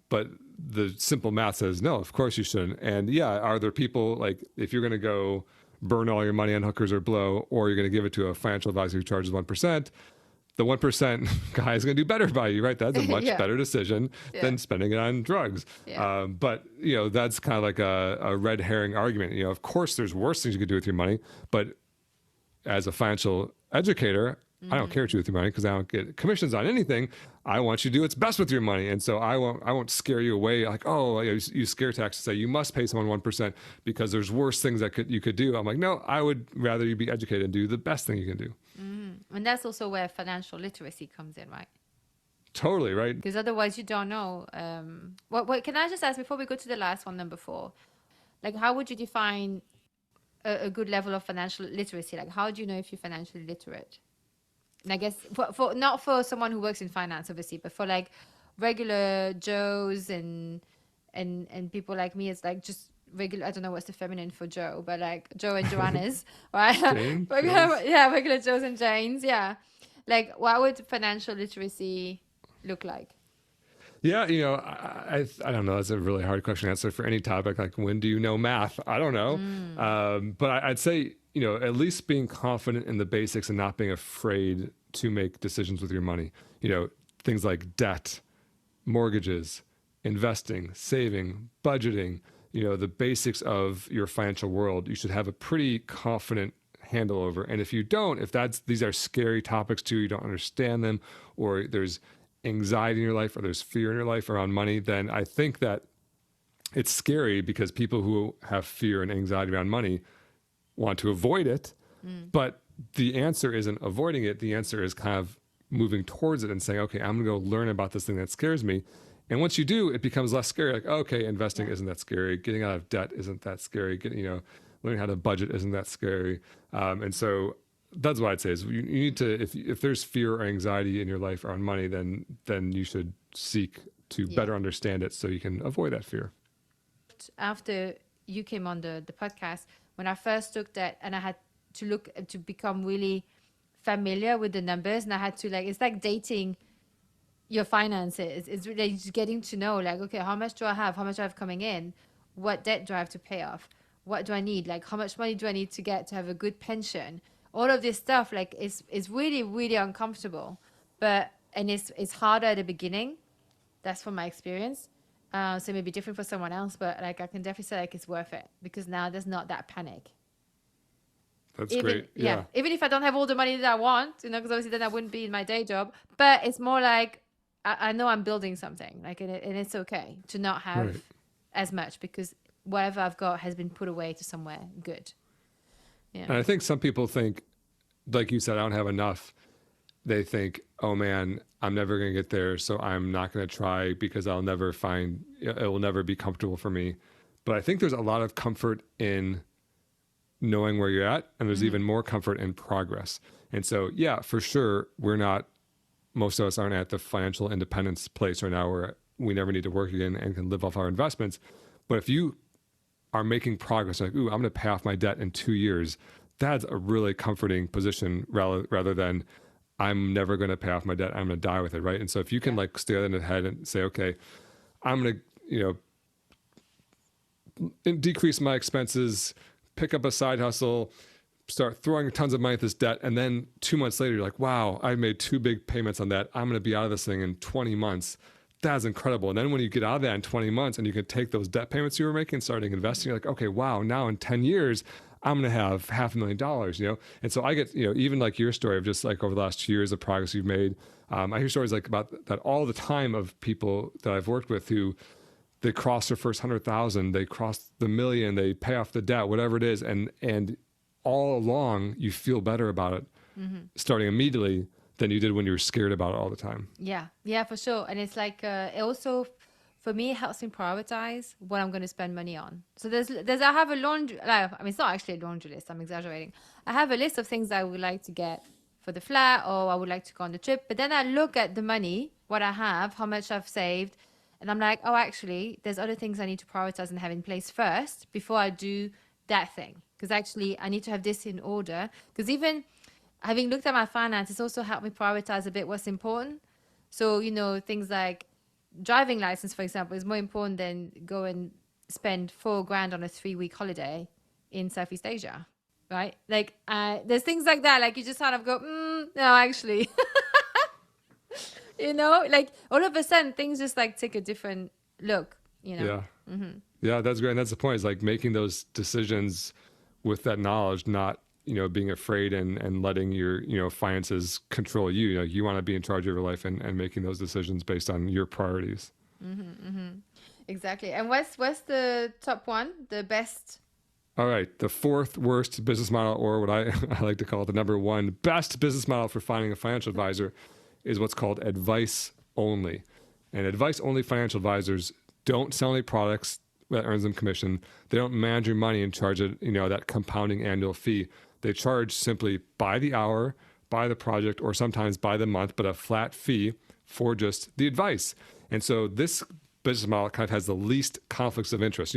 But the simple math says no, of course you shouldn't. And yeah, are there people like if you're going to go burn all your money on hookers or blow, or you're going to give it to a financial advisor who charges 1%? The 1% guy is going to do better by you, right? That's a much better decision than spending it on drugs. Yeah. But that's kind of like a red herring argument. Of course, there's worse things you could do with your money, but as a financial educator, I don't care what you do with your money because I don't get commissions on anything. I want you to do what's best with your money. And so I won't scare you away like, oh, you use scare tactics to say you must pay someone 1% because there's worse things that you could do. I'm like, no, I would rather you be educated and do the best thing you can do. And that's also where financial literacy comes in, right? Totally, right? Because otherwise you don't know. What can I just ask before we go to the last one, number 4? Like, how would you define a good level of financial literacy? Like, how do you know if you're financially literate? And I guess for not for someone who works in finance, obviously, but for like regular Joes and people like me, it's like just regular. I don't know what's the feminine for Joe, but like Joe and Joanna's, right? Jane, regular Joes and Janes, yeah. Like, what would financial literacy look like? Yeah, I don't know. That's a really hard question to answer for any topic. Like, when do you know math? I don't know. But I'd say, at least being confident in the basics and not being afraid to make decisions with your money. Things like debt, mortgages, investing, saving, budgeting, the basics of your financial world, you should have a pretty confident handle over. And if you don't, these are scary topics too, you don't understand them, or there's anxiety in your life, or there's fear in your life around money, then I think that it's scary because people who have fear and anxiety around money want to avoid it. But the answer isn't avoiding it. The answer is kind of moving towards it and saying, okay, I'm going to go learn about this thing that scares me. And once you do, it becomes less scary. Like, okay, investing isn't that scary. Getting out of debt isn't that scary. Learning how to budget isn't that scary. And so that's what I'd say is you need to, if there's fear or anxiety in your life around money, then you should seek to better understand it so you can avoid that fear. After you came on the podcast, when I first looked at, and I had to become really familiar with the numbers, and I had to it's like dating your finances. It's really just getting to know, like, okay, how much do I have? How much do I have coming in? What debt do I have to pay off? What do I need? Like, how much money do I need to get to have a good pension? All of this stuff, like, is really, really uncomfortable. And it's harder at the beginning. That's from my experience. So it may be different for someone else, but like, I can definitely say like it's worth it because now there's not that panic. That's great. Yeah. Even if I don't have all the money that I want, because obviously then I wouldn't be in my day job, but it's more like, I know I'm building something, like, and it's okay to not have as much because whatever I've got has been put away to somewhere good. Yeah. And I think some people think, like you said, I don't have enough. They think, oh man, I'm never going to get there, so I'm not going to try because it will never be comfortable for me. But I think there's a lot of comfort in knowing where you're at, and there's even more comfort in progress. And so, yeah, for sure, most of us aren't at the financial independence place right now where we never need to work again and can live off our investments. But if you are making progress, like, ooh, I'm going to pay off my debt in 2 years, that's a really comforting position rather than I'm never going to pay off my debt. I'm going to die with it, right? And so if you can stay in the head and say, okay, I'm going to, decrease my expenses, pick up a side hustle, start throwing tons of money at this debt. And then 2 months later, you're like, wow, I made 2 big payments on that. I'm going to be out of this thing in 20 months. That's incredible. And then when you get out of that in 20 months and you can take those debt payments you were making and starting investing, you're like, okay, wow, now in 10 years, I'm going to have $500,000, And so I get, even like your story of just like over the last 2 years of progress you've made. I hear stories like about that all the time of people that I've worked with who they cross their first 100,000, they cross the million, they pay off the debt, whatever it is. And all along you feel better about it starting immediately than you did when you were scared about it all the time. Yeah, for sure. And it's like, it also, for me, it helps me prioritize what I'm going to spend money on. So I have a laundry, it's not actually a laundry list, I'm exaggerating. I have a list of things I would like to get for the flat, or I would like to go on the trip. But then I look at the money, what I have, how much I've saved, And I'm like, oh, actually, there's other things I need to prioritize and have in place first before I do that thing. Because actually, I need to have this in order. Because even having looked at my finances also helped me prioritize a bit what's important. So, things like driving license, for example, is more important than go and spend 4 grand on a 3-week holiday in Southeast Asia, right? Like, there's things like that. Like, you just kind of go, no, actually, like all of a sudden things just like take a different look. Yeah. Yeah, that's great. And that's the point, is like making those decisions with that knowledge, not, being afraid and letting your, finances control you. You want to be in charge of your life and making those decisions based on your priorities. Exactly. And what's the top one, the best? All right. The fourth worst business model, or what I like to call the number one best business model for finding a financial advisor, is what's called advice only. And advice only financial advisors don't sell any products that earns them commission. They don't manage your money and charge it, that compounding annual fee. They charge simply by the hour, by the project, or sometimes by the month, but a flat fee for just the advice. And so this business model kind of has the least conflicts of interest.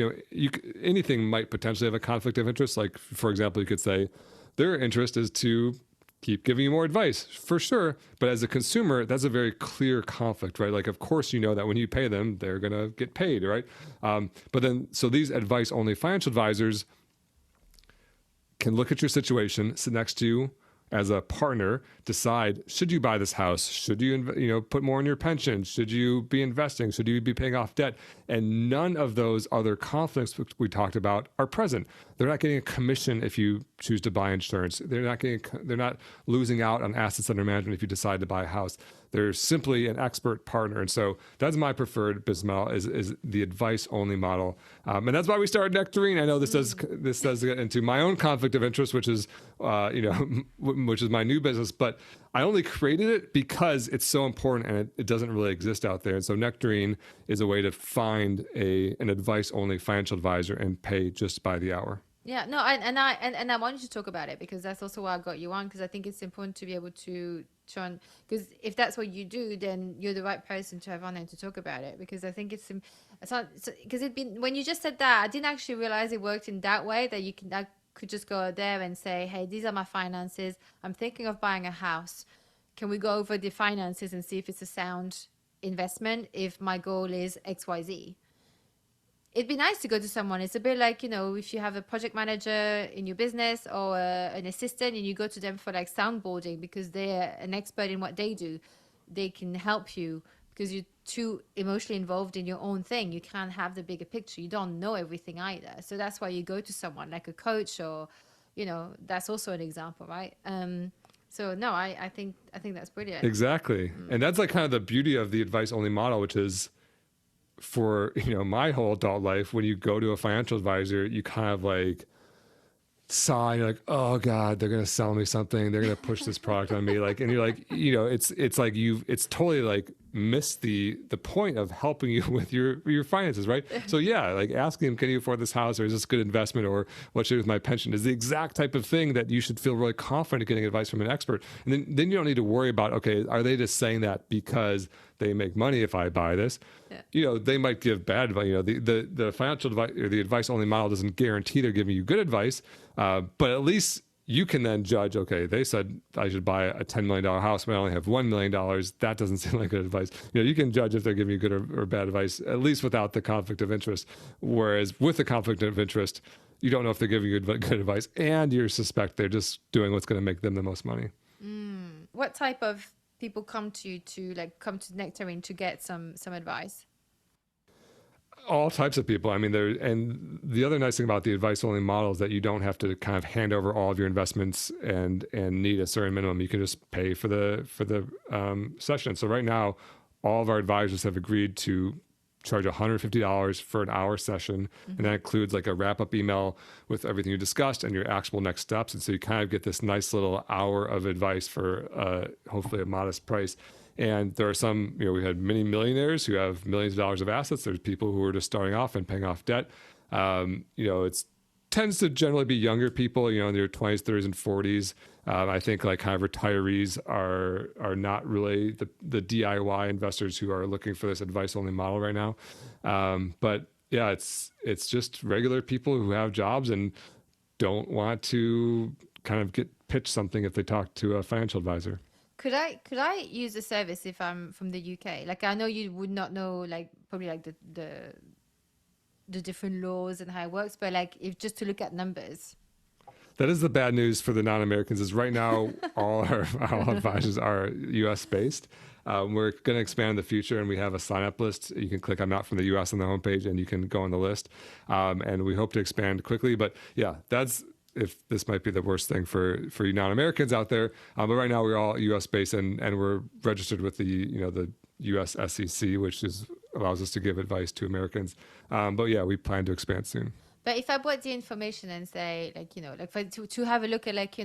Anything might potentially have a conflict of interest. Like, for example, you could say their interest is to keep giving you more advice, for sure. But as a consumer, that's a very clear conflict, right? Like, of course, that when you pay them, they're going to get paid, right? But then, so these advice only financial advisors can look at your situation, sit next to you as a partner, decide, should you buy this house? Should you, put more in your pension? Should you be investing? Should you be paying off debt? And none of those other conflicts we talked about are present. They're not getting a commission if you choose to buy insurance. They're not losing out on assets under management if you decide to buy a house. They're simply an expert partner. And so that's my preferred business model, is the advice only model. And that's why we started Nectarine. I know this does get into my own conflict of interest, which is, which is my new business, but I only created it because it's so important and it doesn't really exist out there. And so Nectarine is a way to find an advice only financial advisor and pay just by the hour. Yeah, no, I wanted to talk about it because that's also why I got you on, because I think it's important to be able to try and, because if that's what you do, then you're the right person to have on and to talk about it, because I think it's not, because when you just said that, I didn't actually realize it worked in that way, that I could just go there and say, hey, these are my finances. I'm thinking of buying a house. Can we go over the finances and see if it's a sound investment if my goal is XYZ? It'd be nice to go to someone. It's a bit like, if you have a project manager in your business or an assistant and you go to them for like soundboarding because they're an expert in what they do, they can help you because you're too emotionally involved in your own thing. You can't have the bigger picture. You don't know everything either. So that's why you go to someone like a coach or, that's also an example, right? So no, I think that's brilliant. Exactly. And that's like kind of the beauty of the advice only model, which is, for my whole adult life, when you go to a financial advisor, you kind of like sigh, you're like, oh God, they're gonna sell me something, they're gonna push this product on me, like, and you're like, it's like it's totally like missed the point of helping you with your finances, right? So yeah, like asking them, can you afford this house, or is this a good investment, or what should I do with my pension, is the exact type of thing that you should feel really confident getting advice from an expert. And then you don't need to worry about, okay, are they just saying that because they make money if I buy this? Yeah. They might give bad advice. The financial advice or the advice only model doesn't guarantee they're giving you good advice, but at least you can then judge, okay, they said I should buy a $10 million house, but I only have $1 million. That doesn't seem like good advice. You can judge if they're giving you good or bad advice, at least without the conflict of interest. Whereas with the conflict of interest, you don't know if they're giving you good advice, and you suspect they're just doing what's going to make them the most money. What type of people come to you come to Nectarine to get some advice? All types of people. I mean, and the other nice thing about the advice only model is that you don't have to kind of hand over all of your investments and need a certain minimum. You can just pay for the session. So right now, all of our advisors have agreed to charge $150 for an hour session. And that includes like a wrap-up email with everything you discussed and your actual next steps. And so you kind of get this nice little hour of advice for hopefully a modest price. And there are some, we had many millionaires who have millions of dollars of assets. There's people who are just starting off and paying off debt. It's tends to generally be younger people, in their 20s, 30s, and 40s. I think like kind of retirees are not really the DIY investors who are looking for this advice only model right now. But yeah, it's just regular people who have jobs and don't want to kind of get pitched something if they talk to a financial advisor. Could I use a service if I'm from the UK? Like I know you would not know like probably like the different laws and how it works, but like if just to look at numbers. That is the bad news for the non-Americans is right now, all our advisors are US based. We're going to expand in the future and we have a sign-up list. You can click I'm not from the US on the homepage and you can go on the list. And we hope to expand quickly. But yeah, if this might be the worst thing for you non-Americans out there. But right now we're all US based and we're registered with the US SEC, which allows us to give advice to Americans. But yeah, we plan to expand soon. But if I brought the information and say, like, to have a look at, like,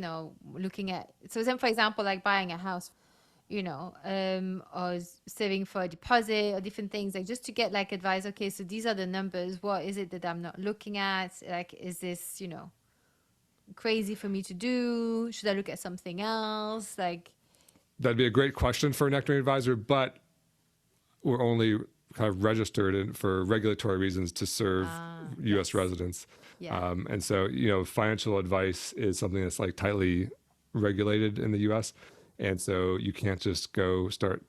looking at, so then, for example, like buying a house, or saving for a deposit or different things, like just to get like advice, okay, so these are the numbers. What is it that I'm not looking at? Like, is this, crazy for me to do? Should I look at something else? Like, that'd be a great question for a Nectarine advisor, but we're only kind of registered for regulatory reasons to serve U.S. yes. residents. Yeah. And so, financial advice is something that's like tightly regulated in the U.S. And so you can't just go start,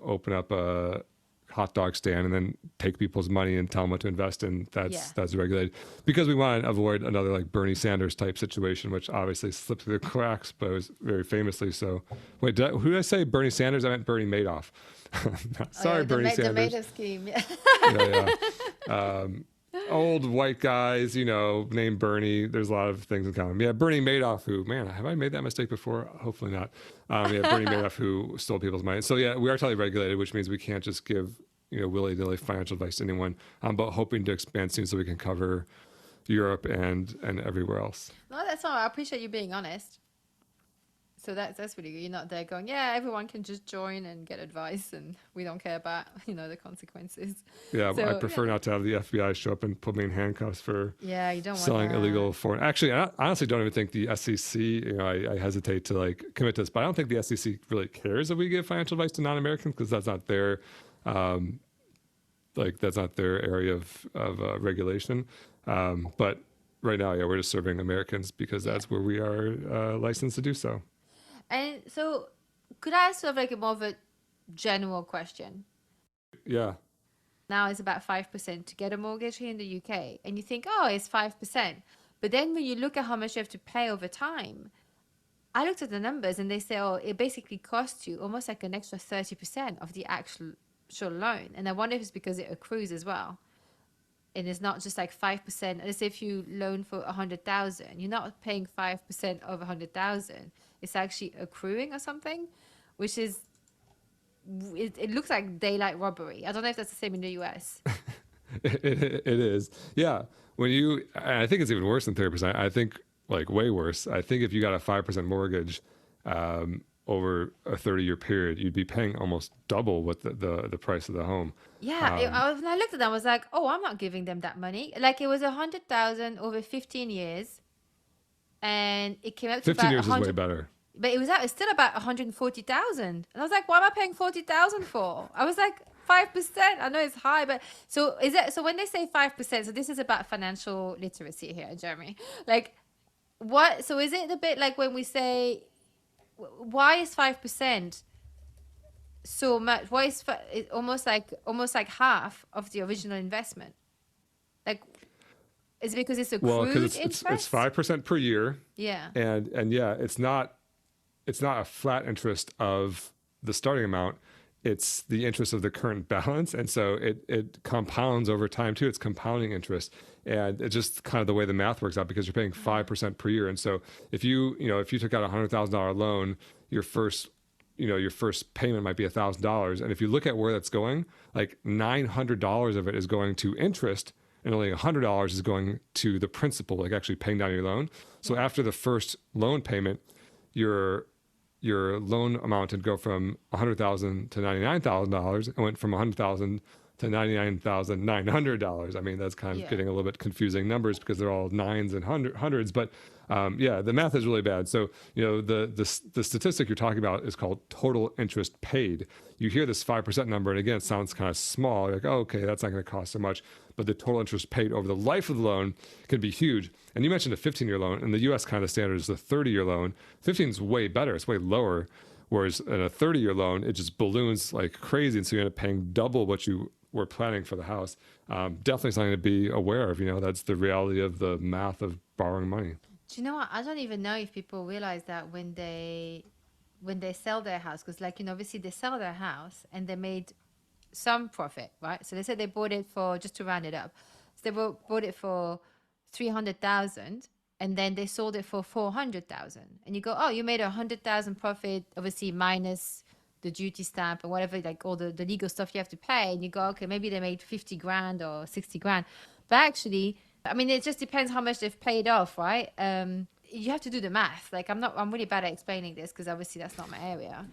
open up a hot dog stand and then take people's money and tell them what to invest in. That's regulated because we want to avoid another like Bernie Sanders type situation, which obviously slipped through the cracks, but it was very famously so. Wait, who did I say? Bernie Sanders? I meant Bernie Madoff. Sorry, Bernie Sanders. The Madoff scheme. Yeah. Yeah. Old white guys, named Bernie. There's a lot of things in common. Yeah, Bernie Madoff, who, man, have I made that mistake before? Hopefully not. Bernie Madoff, who stole people's money. So yeah, we are totally regulated, which means we can't just give, willy-nilly financial advice to anyone. But hoping to expand soon so we can cover Europe and everywhere else. No, that's all. I appreciate you being honest. So that's really good. You're not there going, yeah, everyone can just join and get advice and we don't care about, the consequences. Yeah, so, I prefer not to have the FBI show up and put me in handcuffs for you don't selling want illegal foreign. Actually, I honestly don't even think the SEC, I hesitate to like commit to this, but I don't think the SEC really cares if we give financial advice to non-Americans because that's not their, that's not their area of regulation. But right now, yeah, we're just serving Americans because that's where we are licensed to do so. And so could I ask sort of like a more of a general question? Yeah. Now it's about 5% to get a mortgage here in the UK. And you think, oh, it's 5%. But then when you look at how much you have to pay over time, I looked at the numbers and they say, oh, it basically costs you almost like an extra 30% of the actual loan. And I wonder if it's because it accrues as well. And it's not just like 5%. As if you loan for 100,000, you're not paying 5% of 100,000. It's actually accruing or something, which is, it looks like daylight robbery. I don't know if that's the same in the US. It is. Yeah. I think it's even worse than 30%. I think like way worse. I think if you got a 5% mortgage over a 30-year period, you'd be paying almost double what the price of the home. Yeah. When I looked at that, I was like, oh, I'm not giving them that money. Like it was 100,000 over 15 years. And it came out to 15 about years is way better. But it's still about 140,000. And I was like, what am I paying 40,000 for? I was like, 5%. I know it's high, but so when they say 5%, so this is about financial literacy here, Jeremy. Like what, so is it a bit like when we say, why is 5% so much? Why is it almost like half of the original investment? Like, is it because it's accrued interest? It's 5% per year. Yeah. And yeah, it's not a flat interest of the starting amount. It's the interest of the current balance. And so it compounds over time too. It's compounding interest. And it's just kind of the way the math works out because you're paying 5% per year. And so if you took out $100,000 loan, your first payment might be $1,000. And if you look at where that's going, like $900 of it is going to interest and only $100 is going to the principal, like actually paying down your loan. So after the first loan payment, your loan amount would go from $100,000 to $99,000 and went from $100,000 to $99,900. I mean, that's kind of Yeah. getting a little bit confusing numbers because they're all nines and hundreds. But yeah, the math is really bad. So, the statistic you're talking about is called total interest paid. You hear this 5% number, and again, it sounds kind of small. You're like, oh, okay, that's not going to cost so much. But the total interest paid over the life of the loan can be huge. And you mentioned a 15-year loan. In the U.S., kind of standard is a 30-year loan. 15 is way better. It's way lower. Whereas in a 30-year loan, it just balloons like crazy. And so you end up paying double what you were planning for the house. Definitely something to be aware of. That's the reality of the math of borrowing money. Do you know what? I don't even know if people realize that when they sell their house, because obviously they sell their house and they made some profit, right? So they said they bought it for, just to round it up, so they bought it for 300,000 and then they sold it for 400,000, and you go, oh, you made 100,000 profit, obviously minus the duty stamp and whatever, like all the legal stuff you have to pay, and you go, okay, maybe they made 50 grand or 60 grand, but actually, I mean, it just depends how much they've paid off, right? You have to do the math. Like, I'm really bad at explaining this because obviously that's not my area.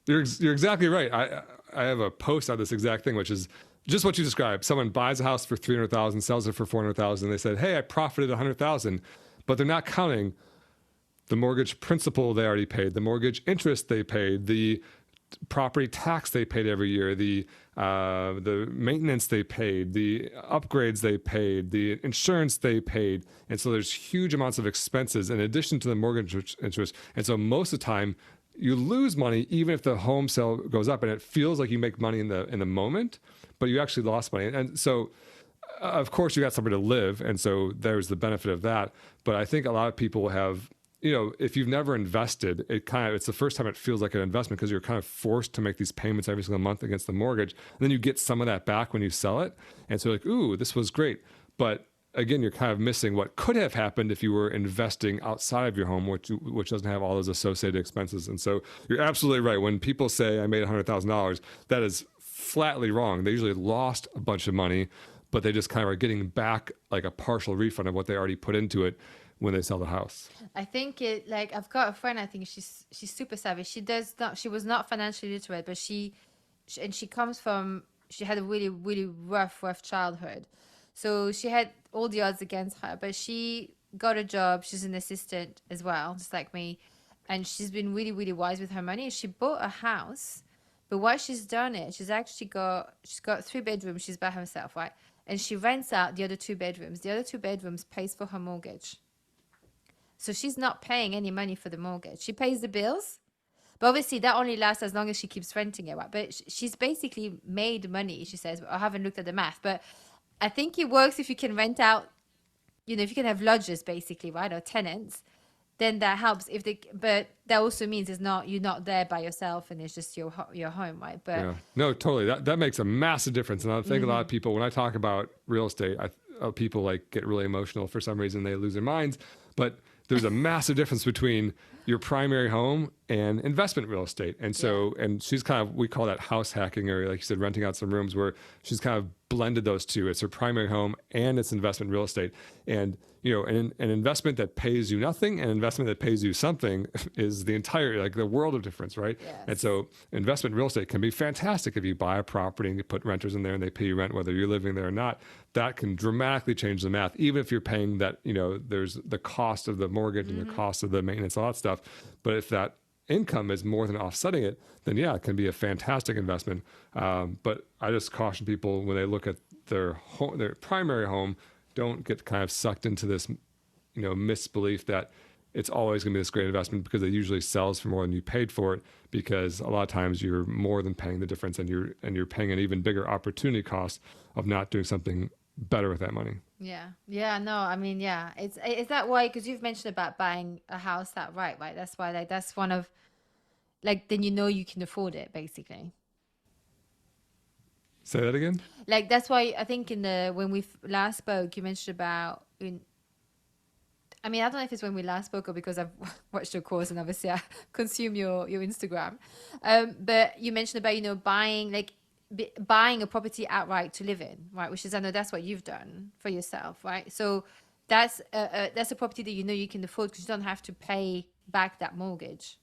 You're exactly right. I have a post on this exact thing, which is just what you described. Someone buys a house for 300,000, sells it for 400,000. They said, hey, I profited 100,000, but they're not counting the mortgage principal they already paid, the mortgage interest they paid, the property tax they paid every year, the maintenance they paid, the upgrades they paid, the insurance they paid. And so there's huge amounts of expenses in addition to the mortgage interest. And so most of the time you lose money, even if the home sale goes up, and it feels like you make money in the moment, but you actually lost money. And so of course you got somewhere to live. And so there's the benefit of that. But I think a lot of people have, if you've never invested, it's the first time it feels like an investment because you're kind of forced to make these payments every single month against the mortgage. And then you get some of that back when you sell it. And so you're like, ooh, this was great. But again, you're kind of missing what could have happened if you were investing outside of your home, which doesn't have all those associated expenses. And so you're absolutely right. When people say I made $100,000, that is flatly wrong. They usually lost a bunch of money, but they just kind of are getting back like a partial refund of what they already put into it when they sell the house. I think I've got a friend, I think she's super savvy. She was not financially literate, but she had a really, really rough childhood. So she had all the odds against her, but she got a job. She's an assistant as well, just like me. And she's been really, really wise with her money. She bought a house, but what she's done is she's got 3 bedrooms. She's by herself, right? And she rents out the other 2 bedrooms. The other 2 bedrooms pays for her mortgage. So she's not paying any money for the mortgage. She pays the bills, but obviously that only lasts as long as she keeps renting it, right? But she's basically made money, she says. I haven't looked at the math, but I think it works if you can rent out, if you can have lodgers basically, right? Or tenants, then that helps. But that also means you're not there by yourself and it's just your home, right? But yeah, no, totally. That makes a massive difference. And I think a lot of people, when I talk about real estate, people get really emotional for some reason. They lose their minds, but there's a massive difference between your primary home and investment real estate. And so, and she's we call that house hacking, or like you said, renting out some rooms, where she's kind of blended those two. It's her primary home and it's investment real estate. And, an investment that pays you nothing and investment that pays you something is the world of difference, right? Yes. And so investment real estate can be fantastic if you buy a property and you put renters in there and they pay you rent, whether you're living there or not. That can dramatically change the math, even if you're paying that, there's the cost of the mortgage and the cost of the maintenance, all that stuff. But if that income is more than offsetting it, then yeah, it can be a fantastic investment. But I just caution people when they look at their primary home, don't get kind of sucked into this, misbelief that it's always going to be this great investment, because it usually sells for more than you paid for it, because a lot of times you're more than paying the difference, and you're paying an even bigger opportunity cost of not doing something better with that money. Yeah, no, I mean, yeah, is that why? Because you've mentioned about buying a house right? That's why, that's one of, then you can afford it, basically. Say that again. That's why I think when we last spoke, you mentioned about. I mean, I don't know if it's when we last spoke or because I've watched your course and obviously I consume your Instagram. But you mentioned about buying a property outright to live in, right? Which is, I know that's what you've done for yourself, right? So that's a property that you can afford because you don't have to pay back that mortgage.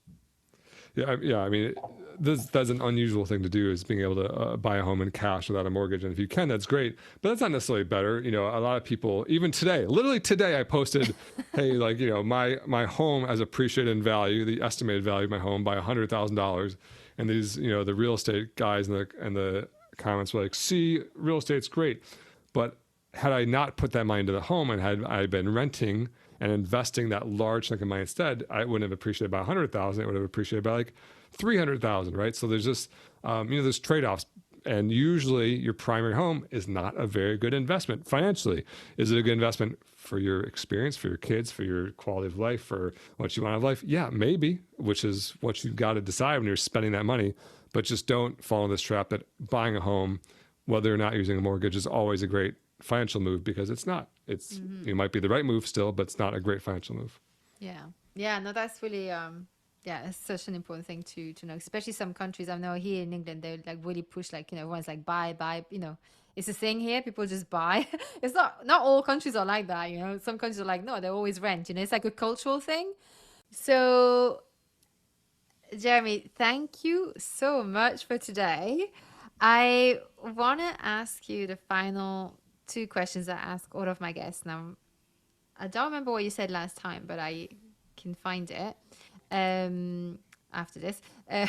Yeah. I mean, that's an unusual thing to do, is being able to buy a home in cash without a mortgage. And if you can, that's great. But that's not necessarily better. You know, a lot of people, even today, literally today, I posted, hey, like, you know, my home has appreciated in value, the estimated value of my home by $100,000. And these, you know, the real estate guys in the comments were like, see, real estate's great. But had I not put that money into the home and had I been renting and investing that large chunk of money instead, I wouldn't have appreciated by 100,000. It would have appreciated by like 300,000, right? So there's just, you know, there's trade-offs. And usually your primary home is not a very good investment financially. Is it a good investment for your experience, for your kids, for your quality of life, for what you want out of life? Yeah, maybe, which is what you've got to decide when you're spending that money. But just don't fall in this trap that buying a home, whether or not using a mortgage, is always a great financial move, because it's not. It might be the right move still, but it's not a great financial move. Yeah. Yeah. No, that's really, yeah, it's such an important thing to know, especially some countries. I know here in England, they like really push, like, you know, everyone's like, buy, you know, it's a thing here. People just buy. It's not all countries are like that, you know. Some countries are like, no, they always rent, you know, it's like a cultural thing. So, Jeremy, thank you so much for today. I want to ask you the final two questions I ask all of my guests. Now, I don't remember what you said last time, but I can find it after this. Uh,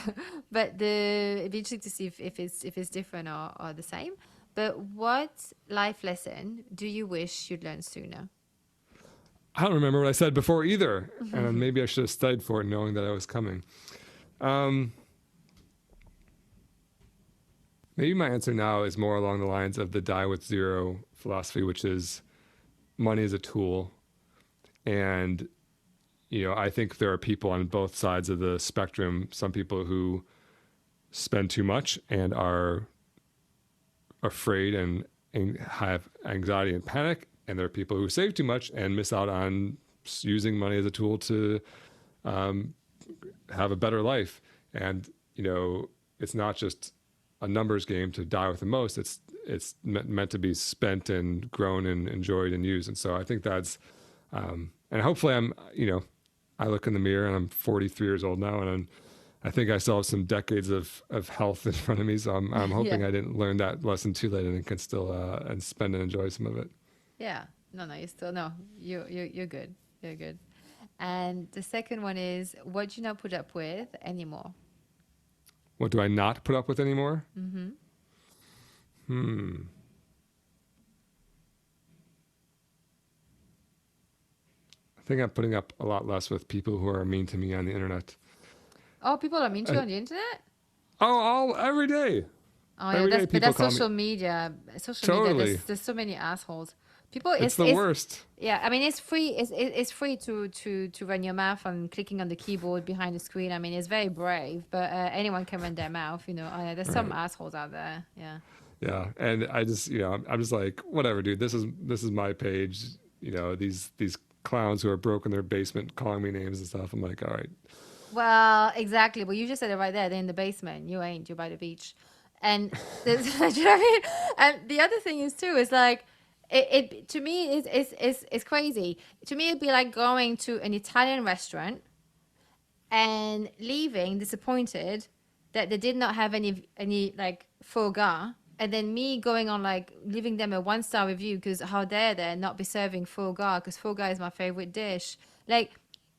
but it'd be interesting to see if it's different or the same. But what life lesson do you wish you'd learned sooner? I don't remember what I said before either. And maybe I should have studied for it knowing that I was coming. Um, Maybe my answer now is more along the lines of the die with zero philosophy, which is money is a tool. And, you know, I think there are people on both sides of the spectrum. Some people who spend too much and are afraid and have anxiety and panic. And there are people who save too much and miss out on using money as a tool to have a better life. And, you know, it's not just a numbers game to die with the most. It's meant to be spent and grown and enjoyed and used. And so I think that's, and hopefully you know, I look in the mirror and I'm 43 years old now, and I think I still have some decades of health in front of me. So I'm hoping Yeah. I didn't learn that lesson too late and can still and spend and enjoy some of it. Yeah. No, you still, no, you're good. You're good. And the second one is, what do you not put up with anymore? What do I not put up with anymore? Mm-hmm. I think I'm putting up a lot less with people who are mean to me on the internet. Oh, people are mean to you I, on the internet? every day. Oh yeah, Every day but people that's call me. social media. Social media. Totally. There's so many assholes. People, It's the it's worst. yeah. I mean, it's free. It's free to run your mouth and clicking on the keyboard behind the screen. I mean, it's very brave, but anyone can run their mouth. You know, there's some Right. assholes out there. Yeah. Yeah. And I just, you know, I'm just like, whatever, dude. This is my page. You know, these clowns who are broke in their basement calling me names and stuff. I'm like, all right. Well, exactly. Well, you just said it right there. They're in the basement. You ain't. You're by the beach. And there's, do you know what I mean? And the other thing is too is like it to me is crazy. To me, it'd be like going to an Italian restaurant and leaving disappointed that they did not have any like foie gras, and then me going on like leaving them a 1-star review because how dare they not be serving foie gras, because foie gras is my favorite dish. Like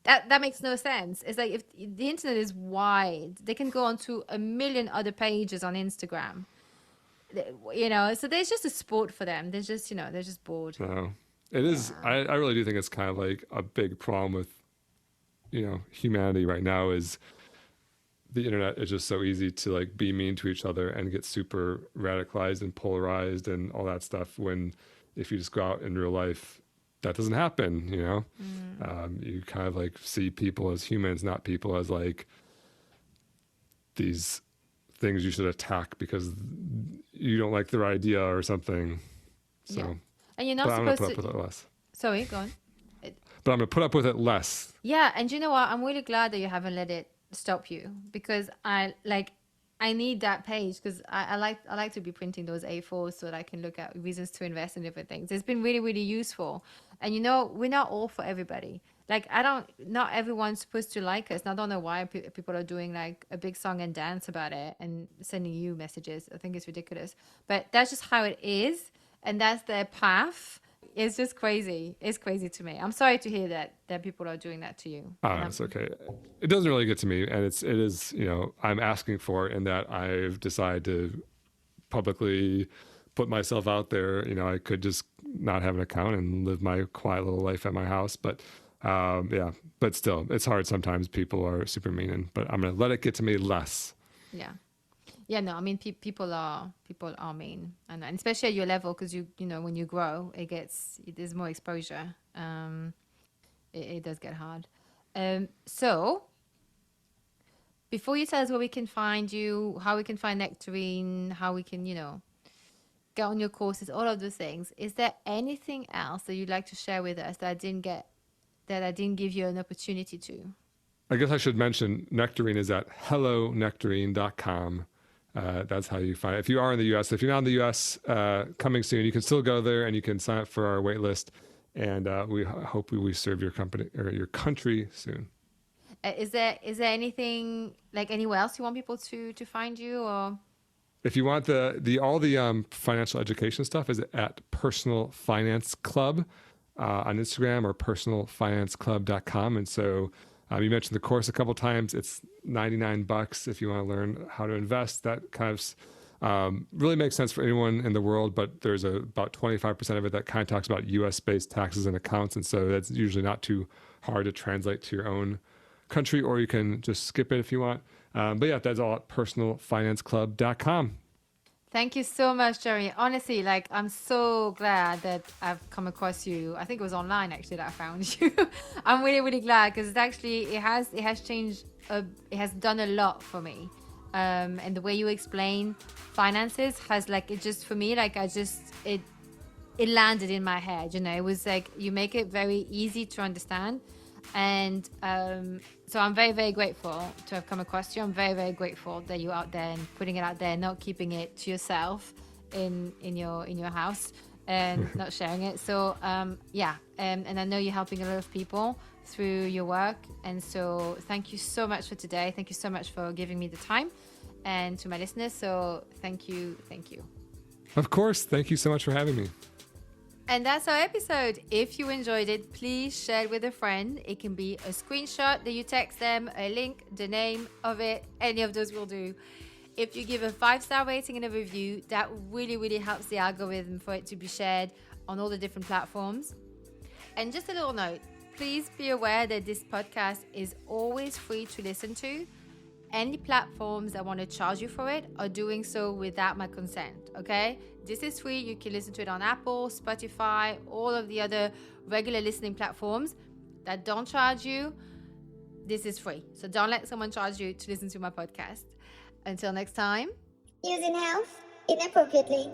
that makes no sense. It's like if the internet is wide, they can go on to a million other pages on Instagram, you know, so there's just a sport for them. They're just, you know, they're just bored. So it is, Yeah. I really do think it's kind of like a big problem with, you know, humanity right now is the internet is just so easy to like be mean to each other and get super radicalized and polarized and all that stuff, when if you just go out in real life, that doesn't happen, you know. You kind of like see people as humans, not people as like these things you should attack because you don't like their idea or something. Yeah. So, And you're but not I'm gonna supposed put up to. with it less. Sorry, go on. But I'm gonna put up with it less. Yeah, and you know what? I'm really glad that you haven't let it stop you, because I need that page, because I like to be printing those A4s so that I can look at reasons to invest in different things. It's been really, really useful. And you know, we're not all for everybody. Like, not everyone's supposed to like us. And I don't know why people are doing like a big song and dance about it and sending you messages. I think it's ridiculous. But that's just how it is. And that's their path. It's just crazy. It's crazy to me. I'm sorry to hear that people are doing that to you. Oh, it's okay. It doesn't really get to me. And it is, I'm asking for it in that I've decided to publicly put myself out there. I could just not have an account and live my quiet little life at my house. But but still, it's hard sometimes. People are super mean, but I'm going to let it get to me less. Yeah. Yeah, no, I mean, people are mean, and especially at your level, because when you grow, there's more exposure. It does get hard. So before you tell us where we can find you, how we can find Nectarine, how we can get on your courses, all of those things, is there anything else that you'd like to share with us that I didn't give you an opportunity to? I guess I should mention Nectarine is at hellonectarine.com. That's how you find it. If you are in the US, if you're not in the US, coming soon, you can still go there and you can sign up for our wait list. And we hope we serve your company or your country soon. Is there anything, like, anywhere else you want people to find you? Or if you want all the financial education stuff, is at Personal Finance Club on Instagram or personalfinanceclub.com. And so you mentioned the course a couple times. It's $99 if you want to learn how to invest. That kind of really makes sense for anyone in the world, but there's about 25% of it that kind of talks about US-based taxes and accounts. And so that's usually not too hard to translate to your own country, or you can just skip it if you want. But yeah, that's all at personalfinanceclub.com. Thank you so much, Jeremy. Honestly, like, I'm so glad that I've come across you. I think it was online actually that I found you. I'm really, really glad, because it has changed. It has done a lot for me. And the way you explain finances has, like, it just, for me, like, it landed in my head. It was like you make it very easy to understand. And so I'm very, very grateful to have come across you. I'm very, very grateful that you're out there and putting it out there, not keeping it to yourself in your house and not sharing it. So and I know you're helping a lot of people through your work. And so thank you so much for today. Thank you so much for giving me the time, and to my listeners. So thank you. Of course. Thank you so much for having me. And that's our episode. If you enjoyed it, please share it with a friend. It can be a screenshot that you text them, a link, the name of it, any of those will do. If you give a 5-star rating and a review, that really, really helps the algorithm for it to be shared on all the different platforms. And just a little note, please be aware that this podcast is always free to listen to. Any platforms that want to charge you for it are doing so without my consent, okay? This is free. You can listen to it on Apple, Spotify, all of the other regular listening platforms that don't charge you. This is free. So don't let someone charge you to listen to my podcast. Until next time. Using health inappropriately.